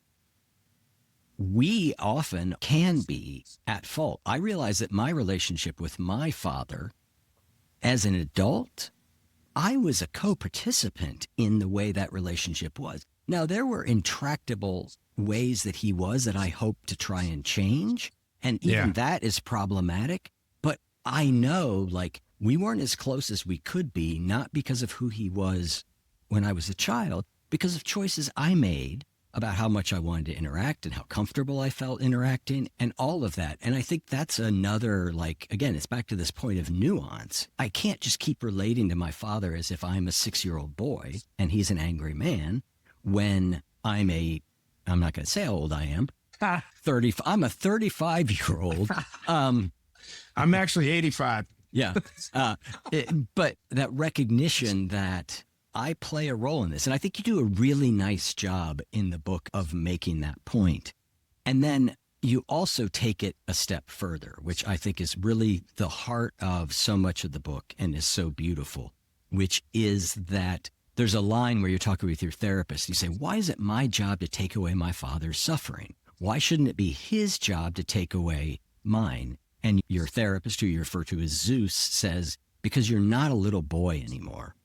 B: we often can be at fault. I realize that my relationship with my father as an adult, I was a co-participant in the way that relationship was. Now, there were intractable ways that he was that I hope to try and change. And even that is problematic. But I know, we weren't as close as we could be, not because of who he was when I was a child, because of choices I made about how much I wanted to interact and how comfortable I felt interacting and all of that. And I think that's another, again, it's back to this point of nuance. I can't just keep relating to my father as if I'm a 6-year-old boy and he's an angry man when I'm not going to say how old I am. 30. I'm a 35-year-old.
C: I'm actually 85.
B: Yeah. But that recognition that I play a role in this. And I think you do a really nice job in the book of making that point. And then you also take it a step further, which I think is really the heart of so much of the book and is so beautiful, which is that there's a line where you're talking with your therapist. You say, why is it my job to take away my father's suffering? Why shouldn't it be his job to take away mine? And your therapist, who you refer to as Zeus, says, because you're not a little boy anymore.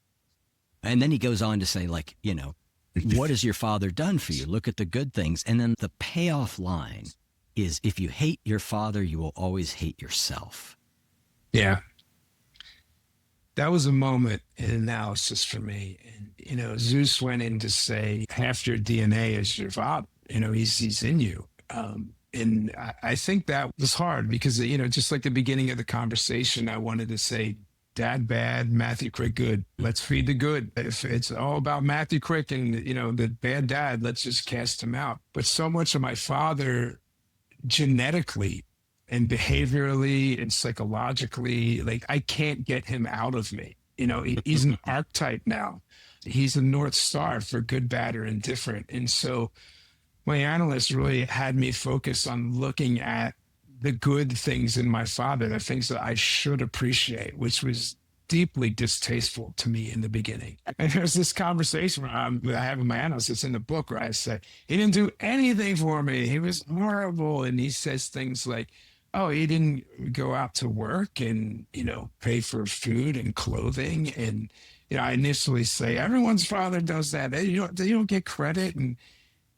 B: And then he goes on to say, what has your father done for you? Look at the good things. And then the payoff line is, if you hate your father, you will always hate yourself. Yeah.
C: That was a moment in analysis for me. And, Zeus went in to say, half your DNA is your father. He's in you. And I think that was hard because, just like the beginning of the conversation, I wanted to say, Dad bad, Matthew Quick good. Let's feed the good. If it's all about Matthew Quick and, the bad dad, let's just cast him out. But so much of my father genetically and behaviorally and psychologically, I can't get him out of me. He's an archetype now. He's a North Star for good, bad, or indifferent. And so my analyst really had me focus on looking at the good things in my father, the things that I should appreciate, which was deeply distasteful to me in the beginning. And there's this conversation I have with my analyst, it's in the book, where I say, he didn't do anything for me. He was horrible. And he says things like, oh, he didn't go out to work and, pay for food and clothing. And, I initially say, everyone's father does that. You don't get credit. And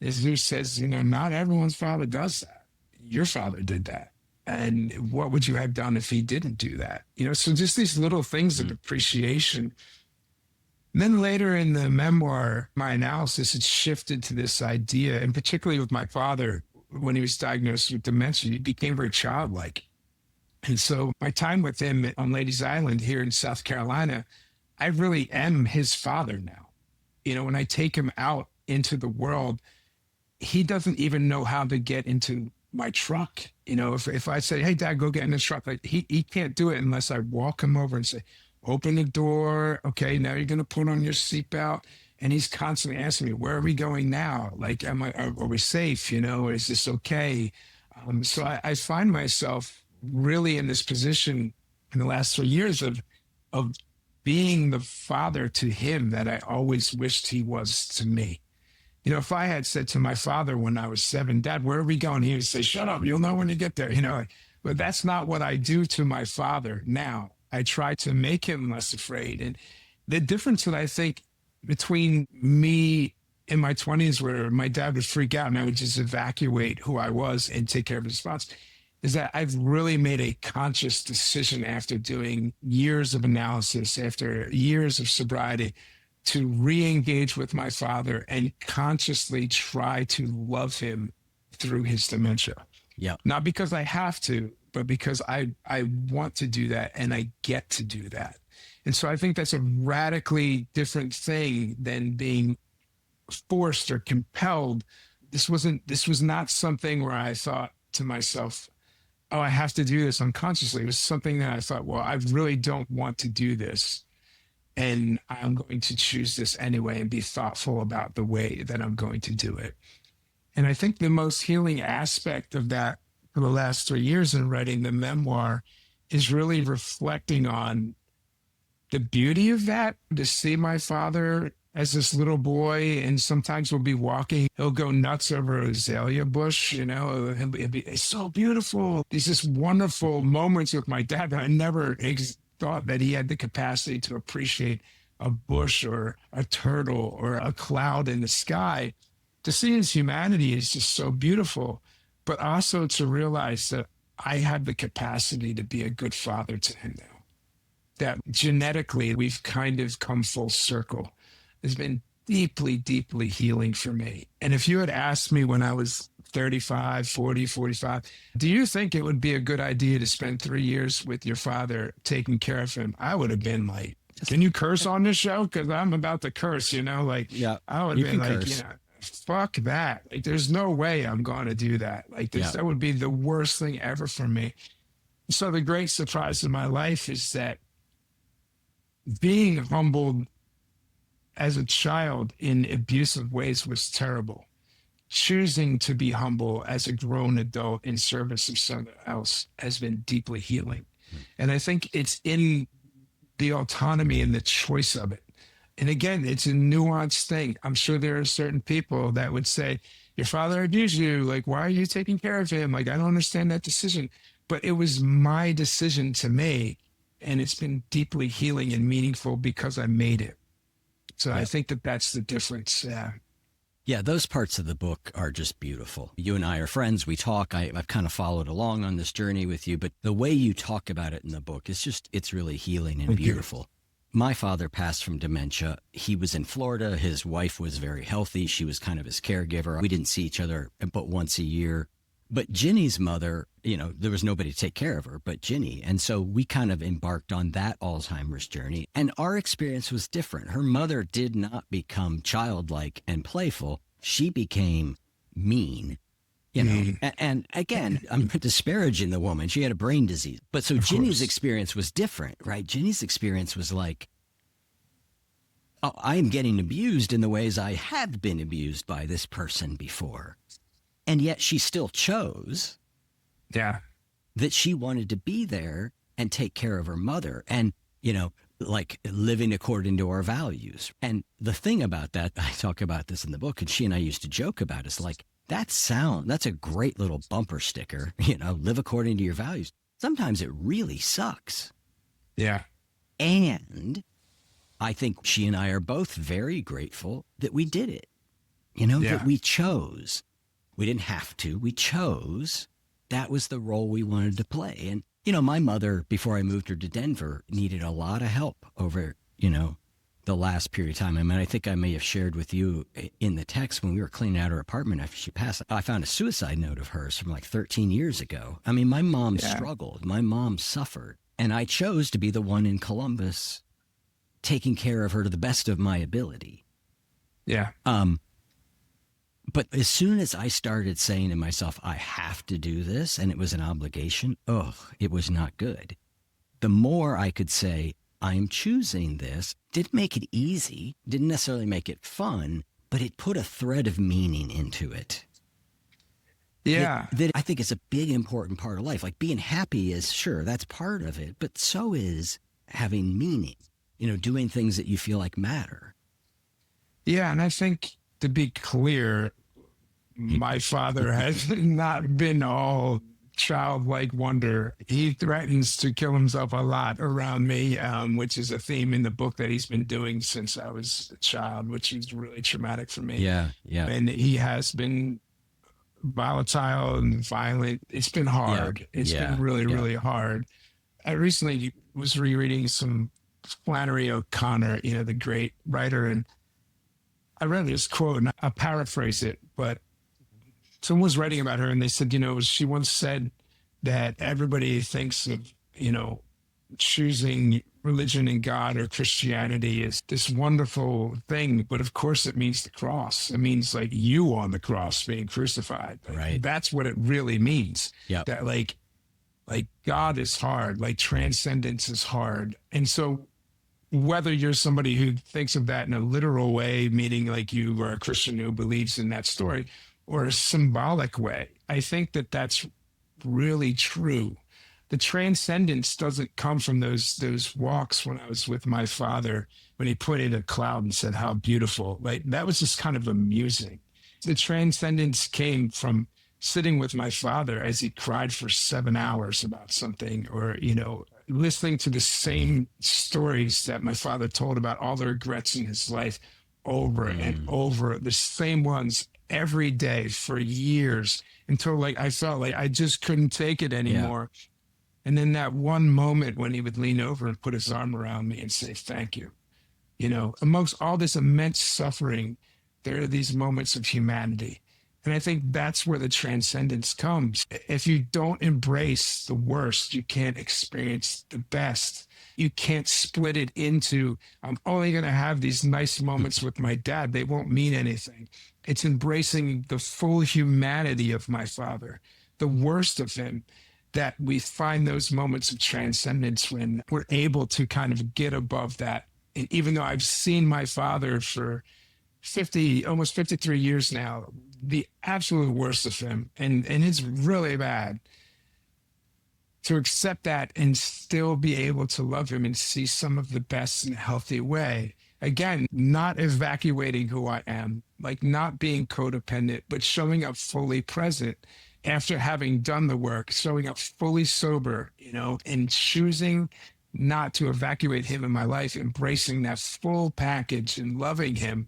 C: as Zeus says, not everyone's father does that. Your father did that. And what would you have done if he didn't do that? So just these little things of appreciation. And then later in the memoir, my analysis had shifted to this idea, and particularly with my father, when he was diagnosed with dementia, he became very childlike. And so my time with him on Ladies Island here in South Carolina, I really am his father now. When I take him out into the world, he doesn't even know how to get into my truck. If I say, hey, Dad, go get in this truck, like he can't do it unless I walk him over and say, open the door. Okay, now you're going to put on your seatbelt. And he's constantly asking me, where are we going now? Like, are we safe? Is this okay? So I find myself really in this position in the last 3 years of being the father to him that I always wished he was to me. If I had said to my father when I was 7, Dad, where are we going? He would say, shut up, you'll know when you get there. But that's not what I do to my father now. I try to make him less afraid. And the difference that I think between me in my 20s, where my dad would freak out and I would just evacuate who I was and take care of his response, is that I've really made a conscious decision after doing years of analysis, after years of sobriety, to re-engage with my father and consciously try to love him through his dementia.
B: Yeah.
C: Not because I have to, but because I want to do that and I get to do that. And so I think that's a radically different thing than being forced or compelled. This was not something where I thought to myself, oh, I have to do this unconsciously. It was something that I thought, well, I really don't want to do this. And I'm going to choose this anyway and be thoughtful about the way that I'm going to do it. And I think the most healing aspect of that for the last 3 years in writing the memoir is really reflecting on the beauty of that, to see my father as this little boy, and sometimes we'll be walking, he'll go nuts over a azalea bush, it's so beautiful. These just wonderful moments with my dad that I never thought that he had the capacity to appreciate a bush or a turtle or a cloud in the sky. To see his humanity is just so beautiful, but also to realize that I have the capacity to be a good father to him now. That genetically we've kind of come full circle. Has been deeply, deeply healing for me. And if you had asked me when I was 35, 40, 45, do you think it would be a good idea to spend 3 years with your father taking care of him? I would have been like, can you curse on this show? Because I'm about to curse,
B: Yeah,
C: I would have been like,
B: curse.
C: Fuck that. Like, there's no way I'm going to do that. Like, that would be the worst thing ever for me. So the great surprise of my life is that being humbled as a child in abusive ways was terrible. Choosing to be humble as a grown adult in service of someone else has been deeply healing. And I think it's in the autonomy and the choice of it. And again, it's a nuanced thing. I'm sure there are certain people that would say, your father abused you. Like, why are you taking care of him? Like, I don't understand that decision. But it was my decision to make. And it's been deeply healing and meaningful because I made it. So I think that that's the difference.
B: Yeah, those parts of the book are just beautiful. You and I are friends. We talk. I've kind of followed along on this journey with you, but the way you talk about it in the book is it's really healing and beautiful. My father passed from dementia. He was in Florida. His wife was very healthy. She was kind of his caregiver. We didn't see each other but once a year. But Ginny's mother, there was nobody to take care of her but Ginny. And so we kind of embarked on that Alzheimer's journey. And our experience was different. Her mother did not become childlike and playful. She became mean, And again, I'm disparaging the woman. She had a brain disease. But so Ginny's experience was different, right? Ginny's experience was like, oh, I am getting abused in the ways I have been abused by this person before. And yet she still chose that she wanted to be there and take care of her mother and, like living according to our values. And the thing about that, I talk about this in the book, and she and I used to joke about, is like, that's a great little bumper sticker, live according to your values. Sometimes it really sucks.
C: Yeah.
B: And I think she and I are both very grateful that we did it, that we chose. We didn't have to. We chose that was the role we wanted to play. And, you know, my mother, before I moved her to Denver, needed a lot of help over, you know, the last period of time. I mean, I think I may have shared with you in the text when we were cleaning out her apartment after she passed. I found a suicide note of hers from like 13 years ago. I mean, my mom struggled. My mom suffered. And I chose to be the one in Columbus taking care of her to the best of my ability.
C: Yeah.
B: But as soon as I started saying to myself, I have to do this, and it was an obligation, it was not good. The more I could say, I'm choosing this, didn't make it easy, didn't necessarily make it fun, but it put a thread of meaning into it.
C: Yeah.
B: That I think is a big, important part of life. Like being happy is, sure, that's part of it, but so is having meaning, you know, doing things that you feel like matter.
C: Yeah. And I think, to be clear, my father has not been all childlike wonder. He threatens to kill himself a lot around me, which is a theme in the book that he's been doing since I was a child, which is really traumatic for me.
B: Yeah.
C: And he has been volatile and violent. It's been hard. It's been really, really hard. I recently was rereading some Flannery O'Connor, you know, the great writer, and I read this quote, and I'll paraphrase it, but someone was writing about her, and they said, you know, she once said that everybody thinks of, you know, choosing religion and God or Christianity is this wonderful thing, but of course it means the cross. It means like you on the cross being crucified.
B: Right.
C: That's what it really means.
B: Yeah.
C: That like God is hard, like transcendence is hard. And so whether you're somebody who thinks of that in a literal way, meaning like you are a Christian who believes in that story, or a symbolic way, I think that that's really true. The transcendence doesn't come from those walks when I was with my father, when he pointed at a cloud and said, how beautiful. Like that was just kind of amusing. The transcendence came from sitting with my father as he cried for 7 hours about something, or, you know, listening to the same stories that my father told about all the regrets in his life over and over, the same ones every day for years, until like I felt like I just couldn't take it anymore. Yeah. And then that one moment when he would lean over and put his arm around me and say, thank you. You know, amongst all this immense suffering, there are these moments of humanity. And I think that's where the transcendence comes. If you don't embrace the worst, you can't experience the best. You can't split it into, I'm only going to have these nice moments with my dad. They won't mean anything. It's embracing the full humanity of my father, the worst of him, that we find those moments of transcendence when we're able to kind of get above that. And even though I've seen my father for almost 53 years now, the absolute worst of him, and it's really bad, to accept that and still be able to love him and see some of the best in a healthy way. Again, not evacuating who I am, like not being codependent, but showing up fully present after having done the work, showing up fully sober, you know, and choosing not to evacuate him in my life, embracing that full package and loving him.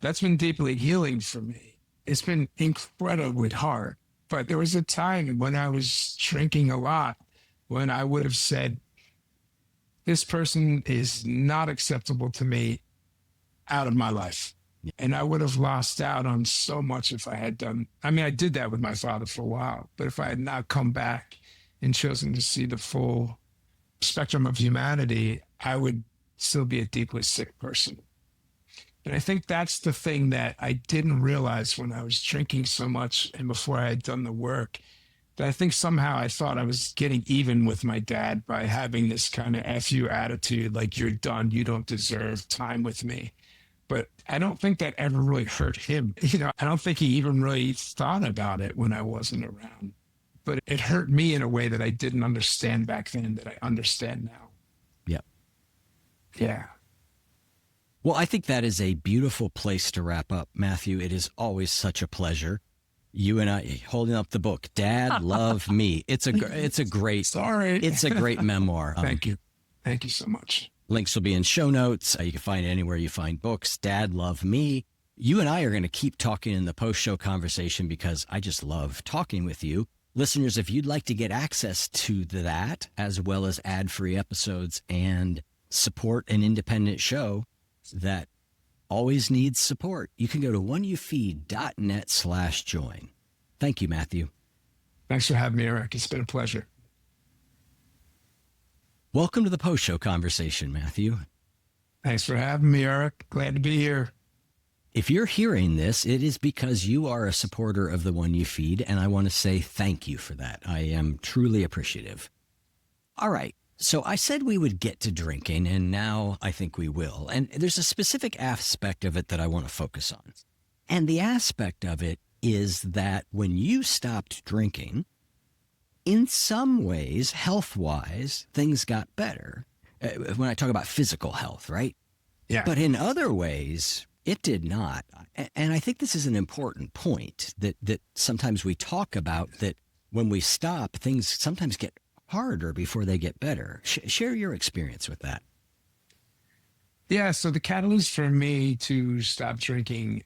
C: That's been deeply healing for me. It's been incredibly hard. But there was a time when I was drinking a lot, when I would have said, this person is not acceptable to me, out of my life. And I would have lost out on so much if I had done. I mean, I did that with my father for a while, but if I had not come back and chosen to see the full spectrum of humanity, I would still be a deeply sick person. And I think that's the thing that I didn't realize when I was drinking so much and before I had done the work, that I think somehow I thought I was getting even with my dad by having this kind of F you attitude, like you're done, you don't deserve time with me. But I don't think that ever really hurt him. You know, I don't think he even really thought about it when I wasn't around. But it hurt me in a way that I didn't understand back then that I understand now.
B: Yeah.
C: Yeah.
B: Well, I think that is a beautiful place to wrap up, Matthew. It is always such a pleasure. You and I holding up the book, Dad, Love Me. It's a great,
C: sorry.
B: It's a great memoir.
C: Thank you. Thank you so much.
B: Links will be in show notes. You can find it anywhere you find books. Dad, Love Me. You and I are going to keep talking in the post-show conversation because I just love talking with you. Listeners, if you'd like to get access to that, as well as ad-free episodes and support an independent show that always needs support, you can go to oneyoufeed.net/join. Thank you, Matthew.
C: Thanks for having me, Eric. It's been a pleasure.
B: Welcome to the post-show conversation, Matthew.
C: Thanks for having me, Eric. Glad to be here.
B: If you're hearing this, it is because you are a supporter of the One You Feed, and I want to say thank you for that. I am truly appreciative. All right, so I said we would get to drinking, and now I think we will. And there's a specific aspect of it that I want to focus on. And the aspect of it is that when you stopped drinking, in some ways, health-wise, things got better. When I talk about physical health, right?
C: Yeah.
B: But in other ways, it did not. And I think this is an important point that sometimes we talk about, that when we stop, things sometimes get harder before they get better. Share your experience with that.
C: Yeah. So the catalyst for me to stop drinking,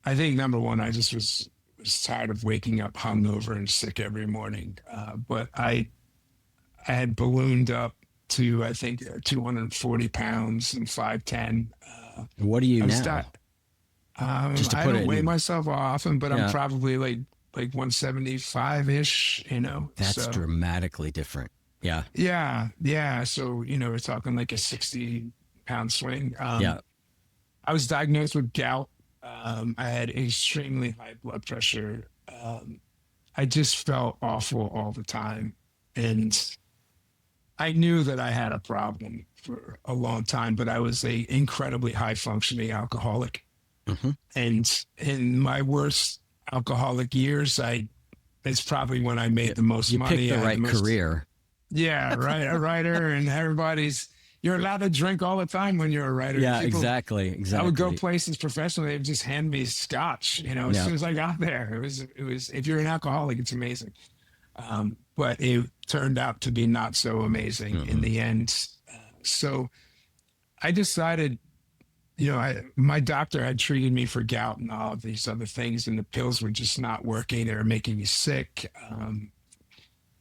C: I think number one, I just was tired of waking up hungover and sick every morning. But I had ballooned up to, I think, 240 pounds and 5'10".
B: What are you now?
C: I don't weigh myself often, but I'm probably like 175-ish,
B: That's dramatically different. Yeah.
C: Yeah. So, we're talking like a 60-pound swing.
B: I
C: was diagnosed with gout. I had extremely high blood pressure. I just felt awful all the time. And I knew that I had a problem for a long time, but I was a incredibly high functioning alcoholic.
B: Mm-hmm.
C: And in my worst alcoholic years, it's probably when I made the most money.
B: You picked the right career.
C: Yeah, right. A writer, and you're allowed to drink all the time when you're a writer.
B: Yeah, exactly.
C: I would go places professionally, they would just hand me scotch, as soon as I got there. It was, if you're an alcoholic, it's amazing. But it turned out to be not so amazing in the end. So I decided, my doctor had treated me for gout and all of these other things, and the pills were just not working. They were making me sick.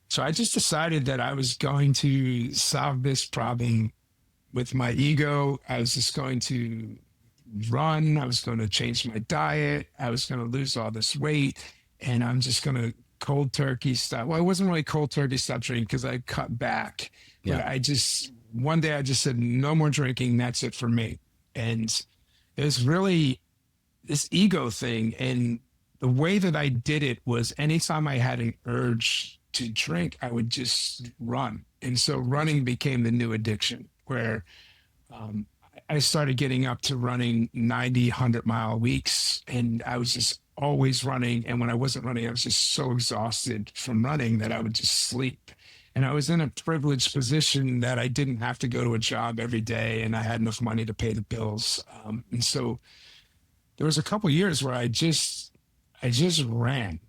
C: So I just decided that I was going to solve this problem with my ego. I was just going to run. I was going to change my diet. I was going to lose all this weight, and I'm just going to cold turkey stop. Well, it wasn't really cold turkey stop drinking because I cut back.
B: Yeah.
C: But one day I just said, no more drinking. That's it for me. And it was really this ego thing. And the way that I did it was anytime I had an urge to drink, I would just run. And so running became the new addiction, where I started getting up to running 90, 100-mile weeks. And I was just always running. And when I wasn't running, I was just so exhausted from running that I would just sleep. And I was in a privileged position that I didn't have to go to a job every day, and I had enough money to pay the bills. And so there was a couple of years where I just ran.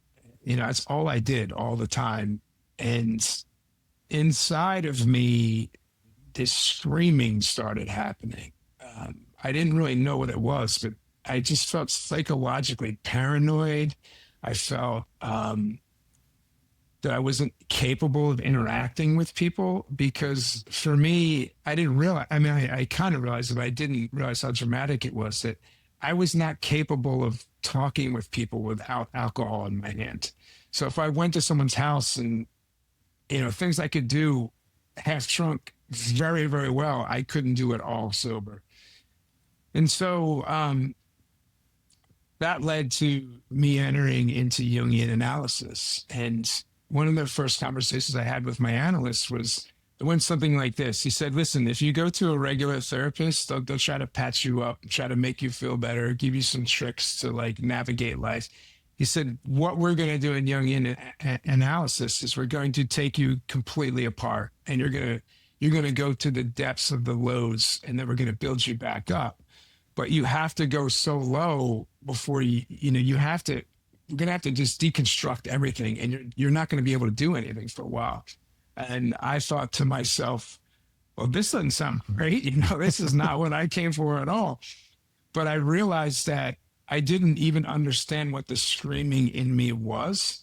C: That's all I did all the time. And inside of me, this screaming started happening. I didn't really know what it was, but I just felt psychologically paranoid. I felt that I wasn't capable of interacting with people, because for me, I didn't realize, I kind of realized it, but I didn't realize how dramatic it was, that I was not capable of talking with people without alcohol in my hand. So if I went to someone's house and, things I could do half drunk very, very well, I couldn't do it all sober. And so that led to me entering into Jungian analysis. And one of the first conversations I had with my analyst went something like this. He said, listen, if you go to a regular therapist, they'll try to patch you up, try to make you feel better, give you some tricks to navigate life. He said, what we're going to do in Jungian analysis is we're going to take you completely apart, and you're going to go to the depths of the lows, and then we're going to build you back up. But you have to go so low before we're going to have to just deconstruct everything, and you're not going to be able to do anything for a while. And I thought to myself, well, this doesn't sound great. This is not what I came for at all. But I realized that I didn't even understand what the screaming in me was,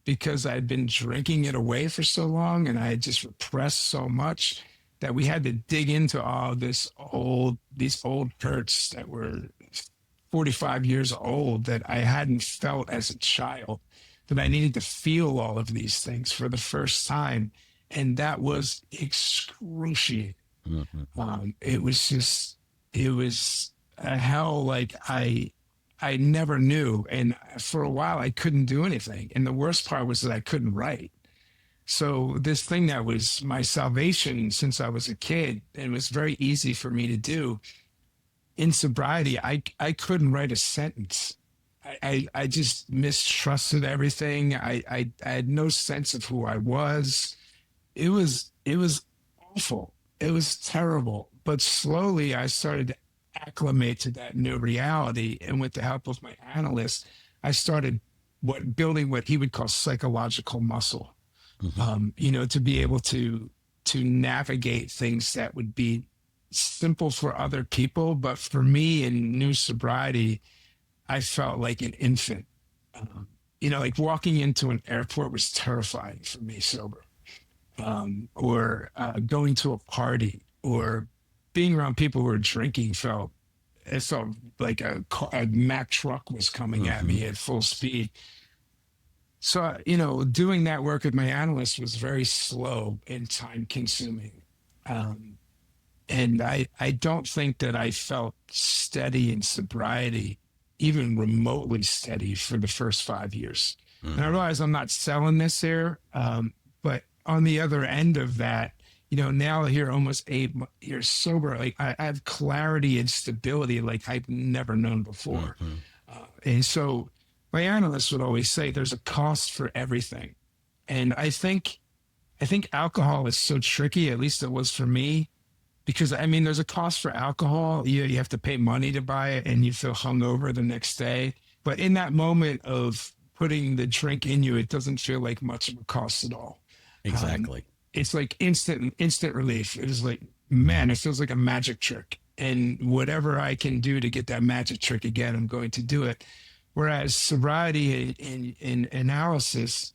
C: because I'd been drinking it away for so long and I had just repressed so much that we had to dig into all these old hurts that were 45 years old that I hadn't felt as a child, that I needed to feel all of these things for the first time. And that was excruciating. It was a hell like I never knew. And for a while, I couldn't do anything. And the worst part was that I couldn't write. So this thing that was my salvation since I was a kid, and it was very easy for me to do, in sobriety, I couldn't write a sentence. I just mistrusted everything. I had no sense of who I was. It was awful. It was terrible. But slowly I started to acclimate to that new reality. And with the help of my analyst, I started building what he would call psychological muscle. To be able to navigate things that would be simple for other people, but for me in new sobriety, I felt like an infant. Like walking into an airport was terrifying for me sober, or going to a party or being around people who were drinking felt like a Mack truck was coming at me at full speed. So, doing that work with my analyst was very slow and time consuming. And I don't think that I felt steady in sobriety, even remotely steady, for the first 5 years. And I realize I'm not selling this here, but on the other end of that, now here almost 8 years sober, like I have clarity and stability like I've never known before. And so my analyst would always say there's a cost for everything. And I think alcohol is so tricky, at least it was for me, because there's a cost for alcohol. You have to pay money to buy it and you feel hungover the next day. But in that moment of putting the drink in you, it doesn't feel like much of a cost at all.
B: Exactly.
C: It's like instant relief. It is like, man, it feels like a magic trick. And whatever I can do to get that magic trick again, I'm going to do it. Whereas sobriety in analysis,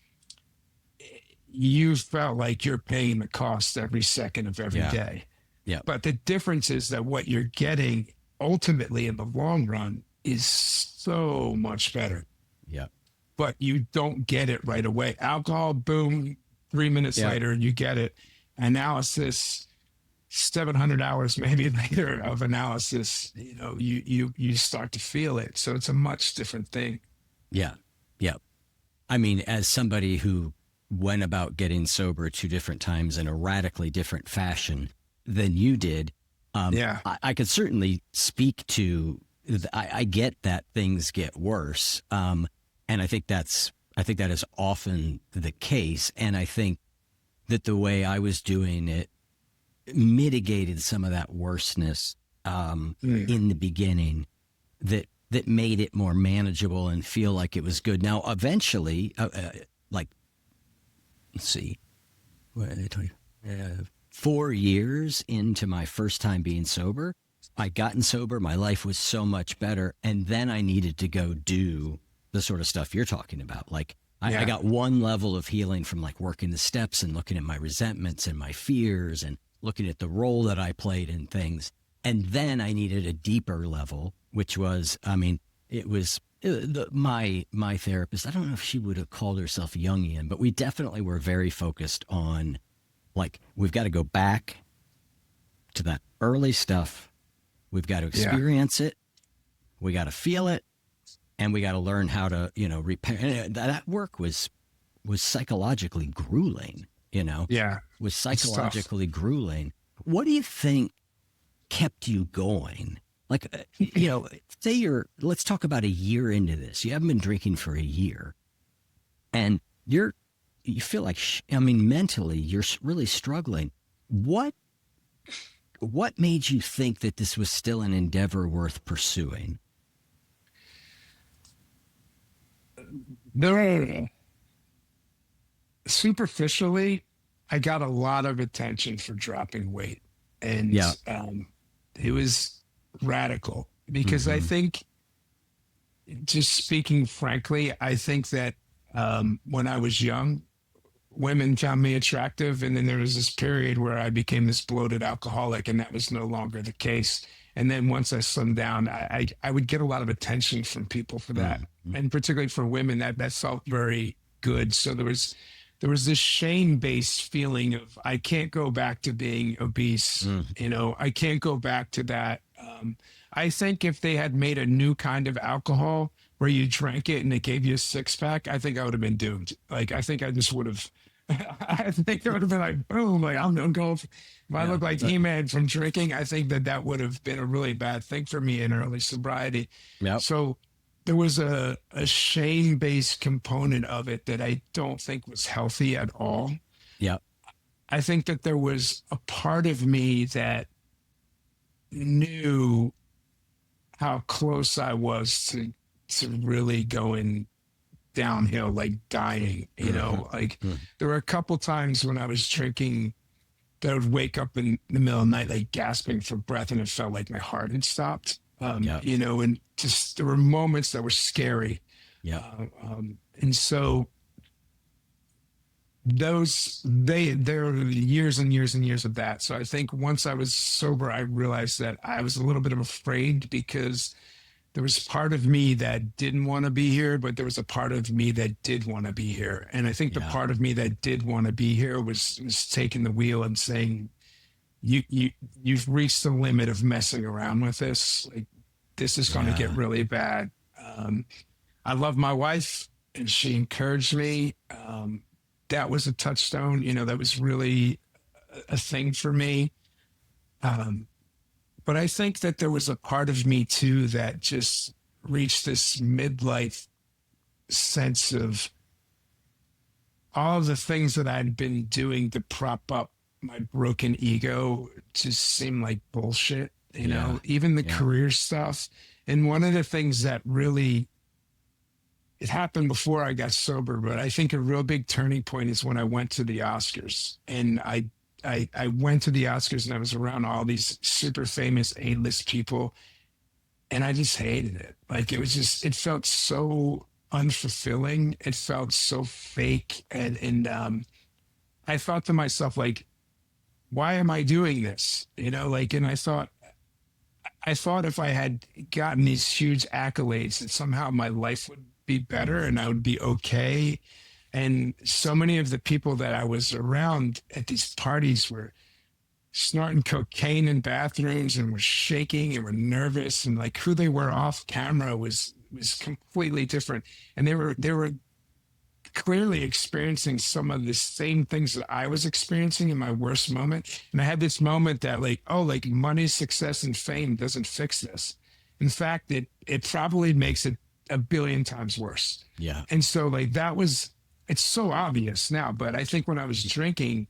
C: you felt like you're paying the cost every second of every day.
B: Yeah.
C: But the difference is that what you're getting ultimately in the long run is so much better.
B: Yeah.
C: But you don't get it right away. Alcohol, boom, 3 minutes later, you get it. Analysis, 700 hours maybe later of analysis, you start to feel it. So it's a much different thing.
B: Yeah. Yeah. As somebody who went about getting sober 2 different times in a radically different fashion than you did, I could certainly speak to, I get that things get worse. And I think that is often the case. And I think that the way I was doing it mitigated some of that worseness in the beginning, that made it more manageable and feel like it was good. Now, eventually, let's see, 4 years into my first time being sober, I gotten sober. My life was so much better. And then I needed to go do the sort of stuff you're talking about. Like I got one level of healing from like working the steps and looking at my resentments and my fears and looking at the role that I played in things. And then I needed a deeper level, which was, it was my therapist. I don't know if she would have called herself Jungian, but we definitely were very focused on, like, we've got to go back to that early stuff. We've got to experience it. We got to feel it. And we got to learn how to, repair. And that work was psychologically grueling, was psychologically grueling. What do you think kept you going? Like, let's talk about a year into this. You haven't been drinking for a year and you feel like, mentally you're really struggling. What made you think that this was still an endeavor worth pursuing?
C: Superficially, I got a lot of attention for dropping weight, and it was radical because I think, just speaking frankly, I think that when I was young, women found me attractive. And then there was this period where I became this bloated alcoholic, and that was no longer the case. And then once I slimmed down, I would get a lot of attention from people for that. And particularly for women, that felt very good. So there was this shame-based feeling of, I can't go back to being obese. I can't go back to that. I think if they had made a new kind of alcohol where you drank it and it gave you a six-pack, I think I would have been doomed. Like, I think I just would have, I think it would have been like, boom, like, I'm going to go. If I look like He-Man from drinking, I think that would have been a really bad thing for me in early sobriety.
B: Yep.
C: So there was a shame-based component of it that I don't think was healthy at all.
B: Yeah.
C: I think that there was a part of me that knew how close I was to really going downhill, like dying, like there were a couple times when I was drinking that I would wake up in the middle of the night, like gasping for breath, and it felt like my heart had stopped. And just there were moments that were scary.
B: Yeah.
C: And so there were years and years and years of that. So I think once I was sober, I realized that I was a little bit of afraid, because there was part of me that didn't want to be here, but there was a part of me that did want to be here. And I think the part of me that did want to be here was taking the wheel and saying, you've reached the limit of messing around with this. Like, this is going to get really bad. I love my wife, and she encouraged me. That was a touchstone. That was really a thing for me. But I think that there was a part of me too that just reached this midlife sense of all of the things that I'd been doing to prop up my broken ego just seemed like bullshit, even the career stuff. And one of the things that really, it happened before I got sober, but I think a real big turning point is when I went to the Oscars. And I went to the Oscars, and I was around all these super famous A-list people, and I just hated it. Like, it felt so unfulfilling. It felt so fake. And I thought to myself, like, why am I doing this? And I thought if I had gotten these huge accolades, that somehow my life would be better and I would be okay. And so many of the people that I was around at these parties were snorting cocaine in bathrooms and were shaking and were nervous, and like who they were off camera was completely different. And they were clearly experiencing some of the same things that I was experiencing in my worst moment. And I had this moment that like money, success, and fame doesn't fix this. In fact, it probably makes it a billion times worse.
B: Yeah. And
C: so like it's so obvious now, but I think when I was drinking,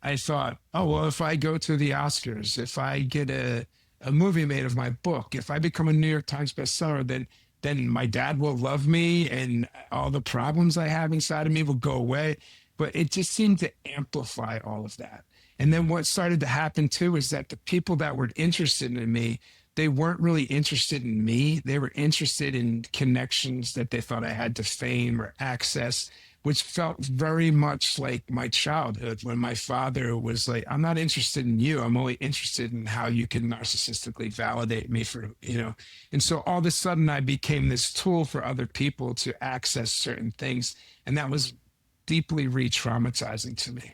C: I thought, oh, well, if I go to the Oscars, if I get a movie made of my book, if I become a New York Times bestseller, then my dad will love me and all the problems I have inside of me will go away. But it just seemed to amplify all of that. And then what started to happen too is that the people that were interested in me, they weren't really interested in me. They were interested in connections that they thought I had to fame or access, which felt very much like my childhood when my father was like, I'm not interested in you. I'm only interested in how you can narcissistically validate me for. And so all of a sudden I became this tool for other people to access certain things. And that was deeply re-traumatizing to me,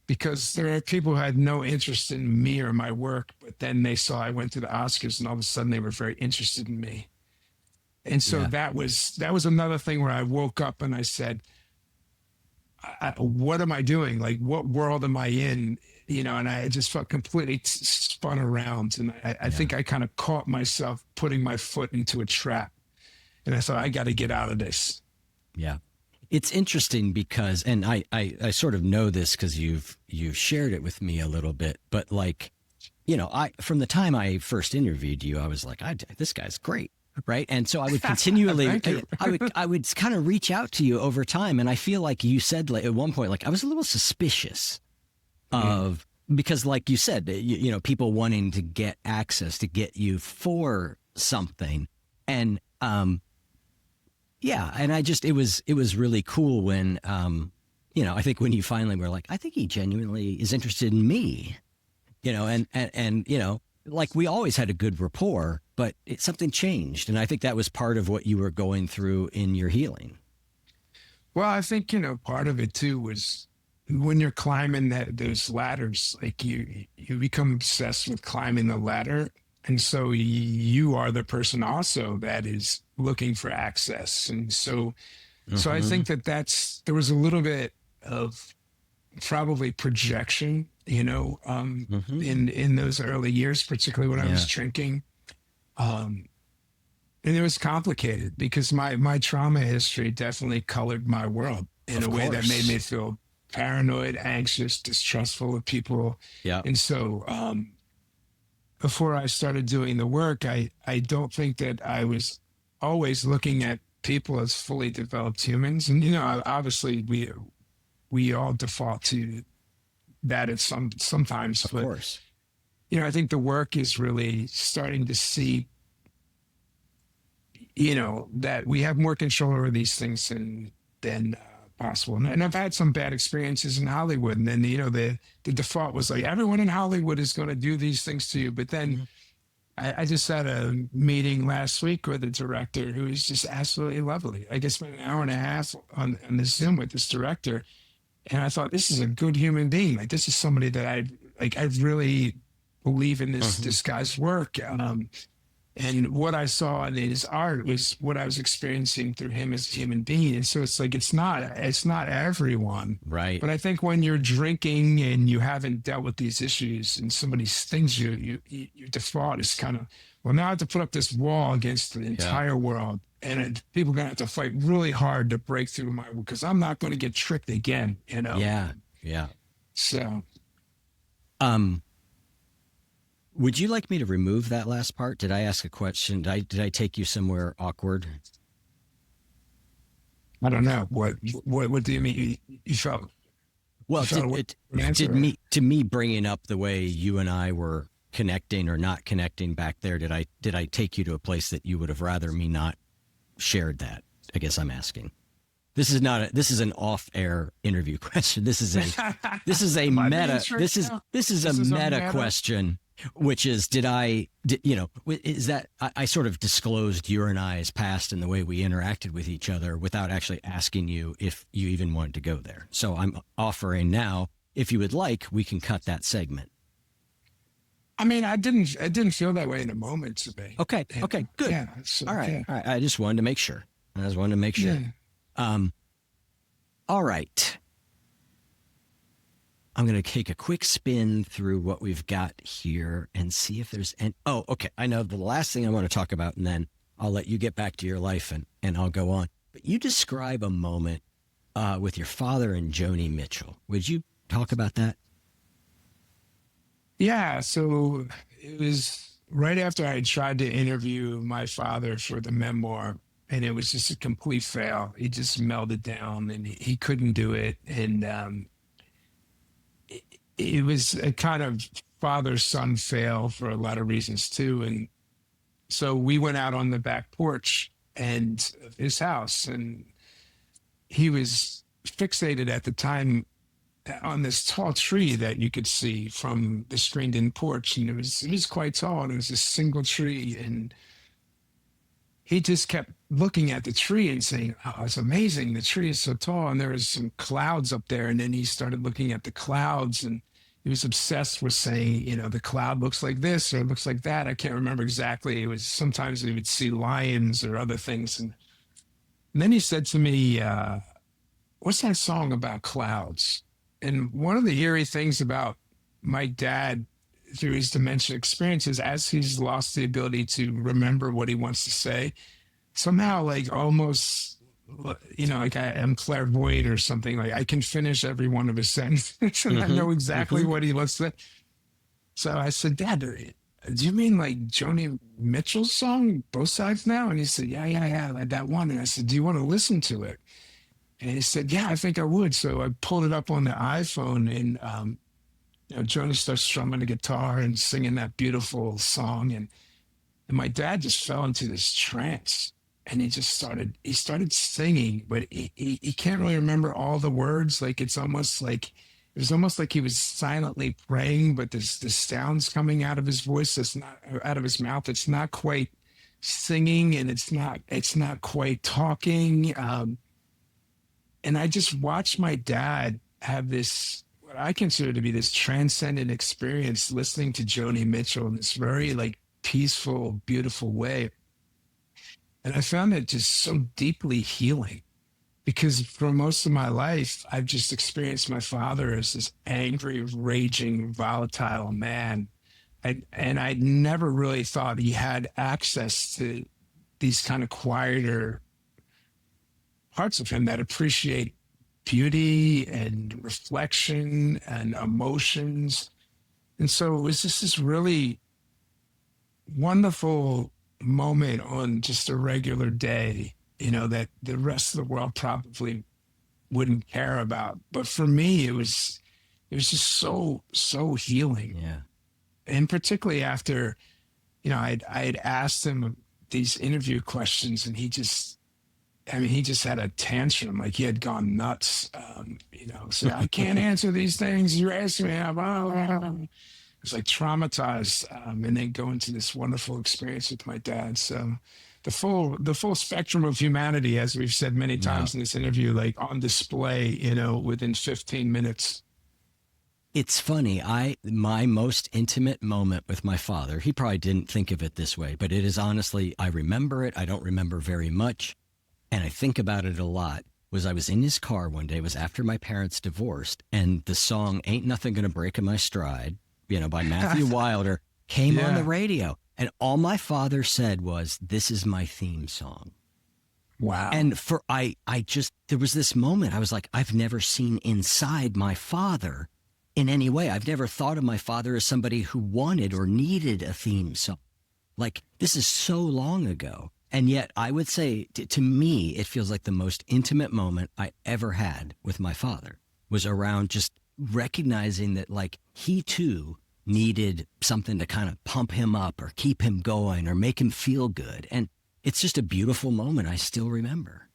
C: because there are people who had no interest in me or my work, but then they saw I went to the Oscars and all of a sudden they were very interested in me. And so that was another thing where I woke up and I said, what am I doing? Like, what world am I in? And I just felt completely spun around. And I think I kind of caught myself putting my foot into a trap. And I thought, I got to get out of this.
B: Yeah. It's interesting because, and I sort of know this because you've shared it with me a little bit, but like, from the time I first interviewed you, I was like, this guy's great. Right. And so I would continually, I would kind of reach out to you over time. And I feel like you said like, at one point, like I was a little suspicious of, because like you said, people wanting to get access to get you for something. And Yeah, and it was really cool when I think when you finally were like, I think he genuinely is interested in me, and like we always had a good rapport, but something changed, and I think that was part of what you were going through in your healing.
C: Well, I think, part of it too was when you're climbing those ladders, like you become obsessed with climbing the ladder. And so you are the person also that is looking for access. And so I
B: Mm-hmm.
C: think there was a little bit of probably projection,
B: Mm-hmm.
C: in those early years, particularly when I was
B: Yeah,
C: drinking. Um, and it was complicated because my trauma history definitely colored my world in
B: of
C: a way that made me
B: course.
C: feel paranoid, anxious, distrustful of people.
B: Yeah,
C: And so before I started doing the work, I don't think that I was always looking at people as fully developed humans. And obviously we all default to that at sometimes,
B: of
C: but
B: course.
C: I think the work is really starting to see, that we have more control over these things than possible. And I've had some bad experiences in Hollywood, and then the default was like everyone in Hollywood is going to do these things to you. But then
B: Mhm.
C: I just had a meeting last week with a director who is just absolutely lovely. I guess spent an hour and a half on the Zoom with this director, and I thought this is a good human being. Like this is somebody that I really believe in
B: Mhm.
C: this guy's work. And what I saw in his art was what I was experiencing through him as a human being. And so it's like it's not everyone.
B: Right.
C: But I think when you're drinking and you haven't dealt with these issues and somebody stings your default is kind of, well, now I have to put up this wall against the
B: Yeah.
C: entire world. And people are going to have to fight really hard to break through my, because I'm not going to get tricked again.
B: Yeah. Yeah.
C: So
B: Um, would you like me to remove that last part? Did I ask a question? Did I take you somewhere awkward?
C: I don't know. What do you mean? You felt,
B: Well,
C: you felt a an
B: did
C: answer?
B: me to me bringing up the way you and I were connecting or not connecting back there? Did I take you to a place that you would have rather me not shared that? I guess I'm asking. This is an off-air interview question. This is a
C: Am I being
B: meta.
C: tricked now?
B: This is a
C: This is a
B: meta
C: meta.
B: question, which is is that I sort of disclosed your and I's past and the way we interacted with each other without actually asking you if you even wanted to go there. So I'm offering now, if you would like, we can cut that segment.
C: I mean, I didn't feel that way in a moment to me.
B: Okay.
C: Yeah,
B: Okay. Good.
C: yeah, so,
B: All right.
C: yeah,
B: All right. I just wanted to make sure. I just wanted to make sure.
C: yeah.
B: Um. All right. I'm going to take a quick spin through what we've got here and see if there's any. Oh, okay. I know the last thing I want to talk about, and then I'll let you get back to your life and I'll go on. But you describe a moment with your father and Joni Mitchell. Would you talk about that?
C: Yeah, so it was right after I had tried to interview my father for the memoir, and it was just a complete fail. He just melted down, and he couldn't do it. And it was a kind of father-son fail for a lot of reasons too. And so we went out on the back porch and of his house, and he was fixated at the time on this tall tree that you could see from the screened-in porch, and it was quite tall, and it was a single tree, and he just kept looking at the tree and saying, "Oh, it's amazing! The tree is so tall." And there was some clouds up there, and then he started looking at the clouds, and he was obsessed with saying, the cloud looks like this or it looks like that. I can't remember exactly. It was sometimes he would see lions or other things, and then he said to me, what's that song about clouds? And one of the eerie things about my dad through his dementia experiences, as he's lost the ability to remember what he wants to say, somehow like almost, like I am clairvoyant or something, like I can finish every one of his sentences and I
B: Mm-hmm.
C: know exactly
B: Mm-hmm.
C: what he wants to say. So I said, Dad, do you mean like Joni Mitchell's song, Both Sides Now? And he said, yeah, like that one. And I said, do you want to listen to it? And he said, yeah, I think I would. So I pulled it up on the iPhone, and Joni starts strumming the guitar and singing that beautiful song. And my dad just fell into this trance. and he started singing, but he can't really remember all the words. Like it was almost like he was silently praying, but there's sounds coming out of his voice that's not out of his mouth. It's not quite singing, and it's not quite talking. And I just watched my dad have this, what I consider to be this transcendent experience, listening to Joni Mitchell in this very like peaceful, beautiful way. And I found it just so deeply healing, because for most of my life, I've just experienced my father as this angry, raging, volatile man. And I never really thought he had access to these kind of quieter parts of him that appreciate beauty and reflection and emotions. And so it was just this really wonderful moment on just a regular day, that the rest of the world probably wouldn't care about. But for me, it was just so healing.
B: Yeah.
C: And particularly after, I had asked him these interview questions, and he just had a tantrum, like he had gone nuts. So I can't answer these things you're asking me. It's like traumatized, and then go into this wonderful experience with my dad. So the full spectrum of humanity, as we've said many times in this interview, like on display, within 15 minutes.
B: It's funny. My most intimate moment with my father, he probably didn't think of it this way, but it is honestly, I remember it. I don't remember very much, and I think about it a lot. I was in his car one day. It was after my parents divorced, and the song "Ain't Nothing Gonna Break in My Stride," by Matthew Wilder, came on the radio. And all my father said was, "This is my theme song."
C: Wow.
B: And there was this moment. I was like, I've never seen inside my father in any way. I've never thought of my father as somebody who wanted or needed a theme song. Like, this is so long ago. And yet I would say to me, it feels like the most intimate moment I ever had with my father was around just recognizing that, like, he too needed something to kind of pump him up or keep him going or make him feel good. And it's just a beautiful moment I still remember.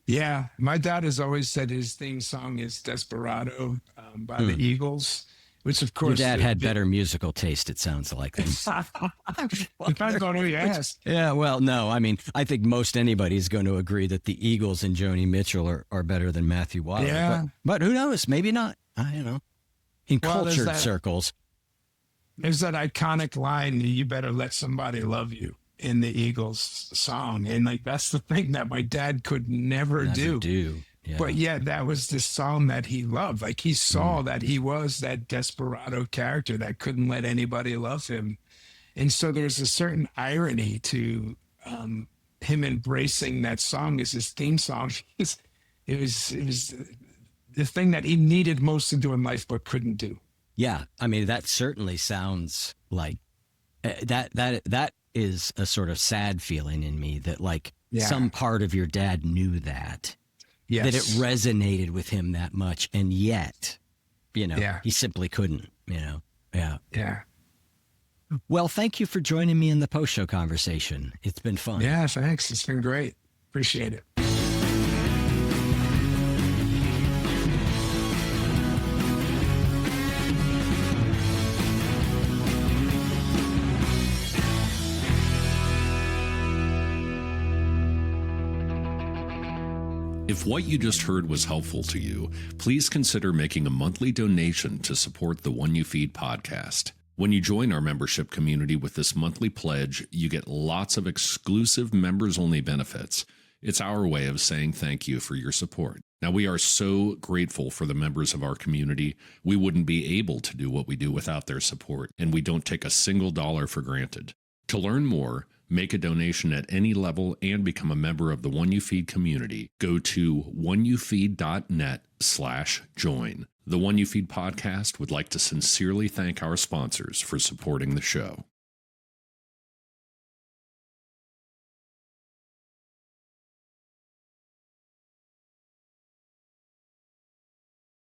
C: Yeah. My dad has always said his theme song is Desperado by the Eagles, which of course...
B: Your dad had better musical taste, it sounds like.
C: Depends on who you ask.
B: Yeah, well, no, I think most anybody is going to agree that the Eagles and Joni Mitchell are better than Matthew Wilder.
C: Yeah.
B: But who knows? Maybe not. In cultured circles.
C: There's that iconic line, "You better let somebody love you," in the Eagles song. And like, that's the thing that my dad could never do. Yeah. But yet that was the song that he loved. Like, he saw that he was that desperado character that couldn't let anybody love him. And so there's a certain irony to him embracing that song as his theme song. It was the thing that he needed most to do in life but couldn't do.
B: Yeah, that certainly sounds like that is a sort of sad feeling in me that, like, some part of your dad knew that. Yes. That it resonated with him that much, and yet, he simply couldn't, Yeah.
C: Yeah.
B: Well, thank you for joining me in the post-show conversation. It's been fun.
C: Yeah, thanks. It's been great. Appreciate it.
A: If what you just heard was helpful to you, please consider making a monthly donation to support the One You Feed podcast. When you join our membership community with this monthly pledge, you get lots of exclusive members-only benefits. It's our way of saying thank you for your support. Now, we are so grateful for the members of our community. We wouldn't be able to do what we do without their support, and we don't take a single dollar for granted. To learn more, make a donation at any level, and become a member of the One You Feed community, go to oneyoufeed.net/join. The One You Feed podcast would like to sincerely thank our sponsors for supporting the show.